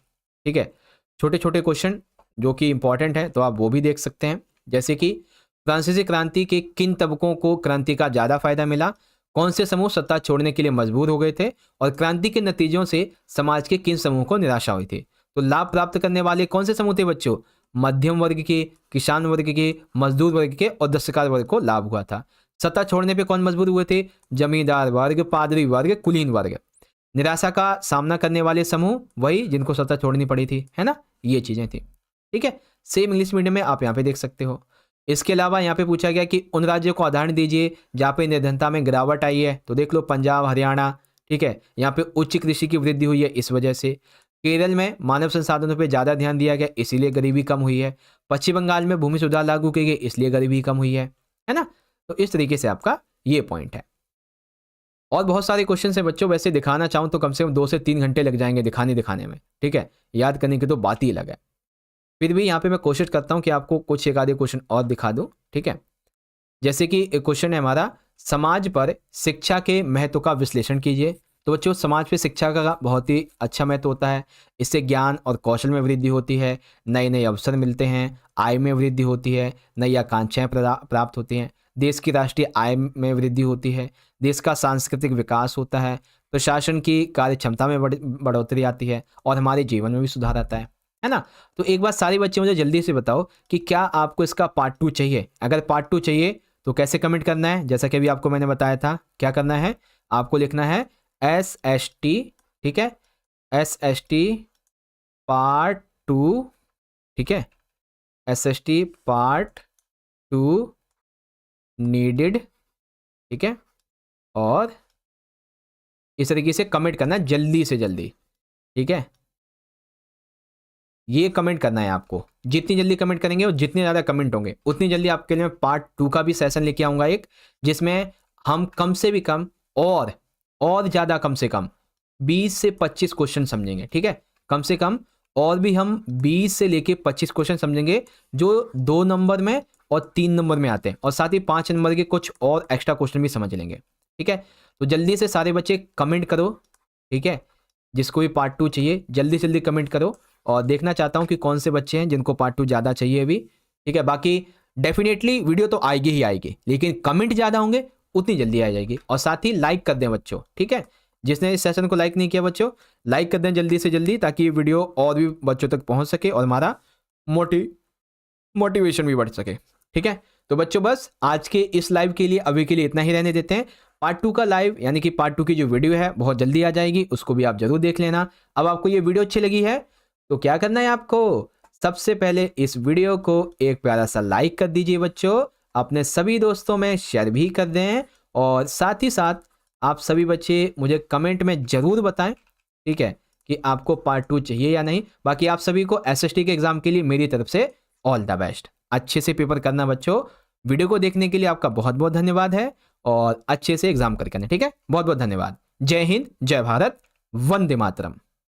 ठीक है, छोटे छोटे क्वेश्चन जो कि इंपॉर्टेंट है तो आप वो भी देख सकते हैं। जैसे कि फ्रांसीसी क्रांति के किन तबकों को क्रांति का ज़्यादा फायदा मिला, कौन से समूह सत्ता छोड़ने के लिए मजबूर हो गए थे, और क्रांति के नतीजों से समाज के किन समूह को निराशा हुई थी। तो लाभ प्राप्त करने वाले कौन से समूह थे बच्चों? मध्यम वर्ग के, किसान वर्ग के, मजदूर वर्ग के और दस्तकार वर्ग को लाभ हुआ था। सत्ता छोड़ने पे कौन मजबूर हुए थे? जमींदार वर्ग, पादरी वर्ग, कुलीन वर्ग। निराशा का सामना करने वाले समूह वही जिनको सत्ता छोड़नी पड़ी थी, है ना, ये चीजें थी। ठीक है, सेम इंग्लिश मीडियम में आप यहाँ पे देख सकते हो। इसके अलावा यहाँ पे पूछा गया कि उन राज्यों को उदाहरण दीजिए जहाँ पे निर्धनता में गिरावट आई है। तो देख लो पंजाब, हरियाणा, ठीक है, यहाँ पे उच्च कृषि की वृद्धि हुई है इस वजह से। केरल में मानव संसाधनों पे ज़्यादा ध्यान दिया गया इसीलिए गरीबी कम हुई है। पश्चिम बंगाल में भूमि सुधार लागू किए गए इसलिए गरीबी कम हुई है ना। तो इस तरीके से आपका ये पॉइंट है। और बहुत सारे क्वेश्चन है बच्चों, वैसे दिखाना चाहूँ तो कम से कम 2 से 3 घंटे लग जाएंगे दिखाने में, ठीक है, याद करने की तो बात ही अलग है। फिर भी यहाँ पे मैं कोशिश करता हूँ कि आपको कुछ एक आधे क्वेश्चन और दिखा दूँ, ठीक है। जैसे कि एक क्वेश्चन है हमारा, समाज पर शिक्षा के महत्व का विश्लेषण कीजिए। तो बच्चों समाज पे शिक्षा का बहुत ही अच्छा महत्व होता है। इससे ज्ञान और कौशल में वृद्धि होती है, नए नए अवसर मिलते हैं, आय में वृद्धि होती है, नई आकांक्षाएं प्राप्त होती हैं, देश की राष्ट्रीय आय में वृद्धि होती है, देश का सांस्कृतिक विकास होता है, प्रशासन की कार्य क्षमता में बढ़ोतरी आती है और हमारे जीवन में भी सुधार आता है ना। तो एक बार सारे बच्चे मुझे जल्दी से बताओ कि क्या आपको इसका पार्ट 2 चाहिए? अगर पार्ट 2 चाहिए तो कैसे कमेंट करना है? जैसा कि अभी आपको मैंने बताया था, क्या करना है, आपको लिखना है SST, ठीक है, SST पार्ट 2, ठीक है, SST पार्ट 2 नीडेड, ठीक है, और इस तरीके से कमेंट करना है जल्दी से जल्दी, ठीक है। ये कमेंट करना है आपको, जितनी जल्दी कमेंट करेंगे और जितने ज़्यादा कमेंट होंगे उतनी जल्दी आपके लिए मैं पार्ट 2 का भी सेशन लेके आऊँगा एक, जिसमें हम कम से भी कम और ज़्यादा कम से कम 20 से 25 क्वेश्चन समझेंगे, ठीक है, कम से कम। और भी हम 20 से लेके 25 क्वेश्चन समझेंगे जो 2 नंबर में और 3 नंबर में आते हैं, और साथ ही 5 नंबर के कुछ और एक्स्ट्रा क्वेश्चन भी समझ लेंगे, ठीक है। तो जल्दी से सारे बच्चे कमेंट करो, ठीक है, जिसको भी पार्ट 2 चाहिए जल्दी से जल्दी कमेंट करो। और देखना चाहता हूं कि कौन से बच्चे हैं जिनको पार्ट 2 ज़्यादा चाहिए अभी, ठीक है। बाकी डेफिनेटली वीडियो तो आएगी ही आएगी, लेकिन कमेंट ज़्यादा होंगे उतनी जल्दी आ जाएगी। और साथ ही लाइक कर दें बच्चों, ठीक है, जिसने इस सेशन को लाइक नहीं किया बच्चों लाइक कर दें जल्दी से जल्दी, ताकि वीडियो और भी बच्चों तक पहुंच सके और हमारा मोटिवेशन भी बढ़ सके, ठीक है। तो बच्चों बस आज के इस लाइव के लिए अभी के लिए इतना ही रहने देते हैं। पार्ट 2 का लाइव यानी कि पार्ट 2 की जो वीडियो है बहुत जल्दी आ जाएगी, उसको भी आप जरूर देख लेना। अब आपको ये वीडियो अच्छी लगी है तो क्या करना है आपको, सबसे पहले इस वीडियो को एक प्यारा सा लाइक कर दीजिए बच्चों, अपने सभी दोस्तों में शेयर भी कर दें, और साथ ही साथ आप सभी बच्चे मुझे कमेंट में ज़रूर बताएं, ठीक है, कि आपको पार्ट 2 चाहिए या नहीं। बाकी आप सभी को SST के एग्ज़ाम के लिए मेरी तरफ से ऑल द बेस्ट, अच्छे से पेपर करना बच्चों। वीडियो को देखने के लिए आपका बहुत बहुत धन्यवाद है, और अच्छे से एग्ज़ाम करके, ठीक है, बहुत बहुत धन्यवाद। जय हिंद, जय भारत, वंदे मातरम।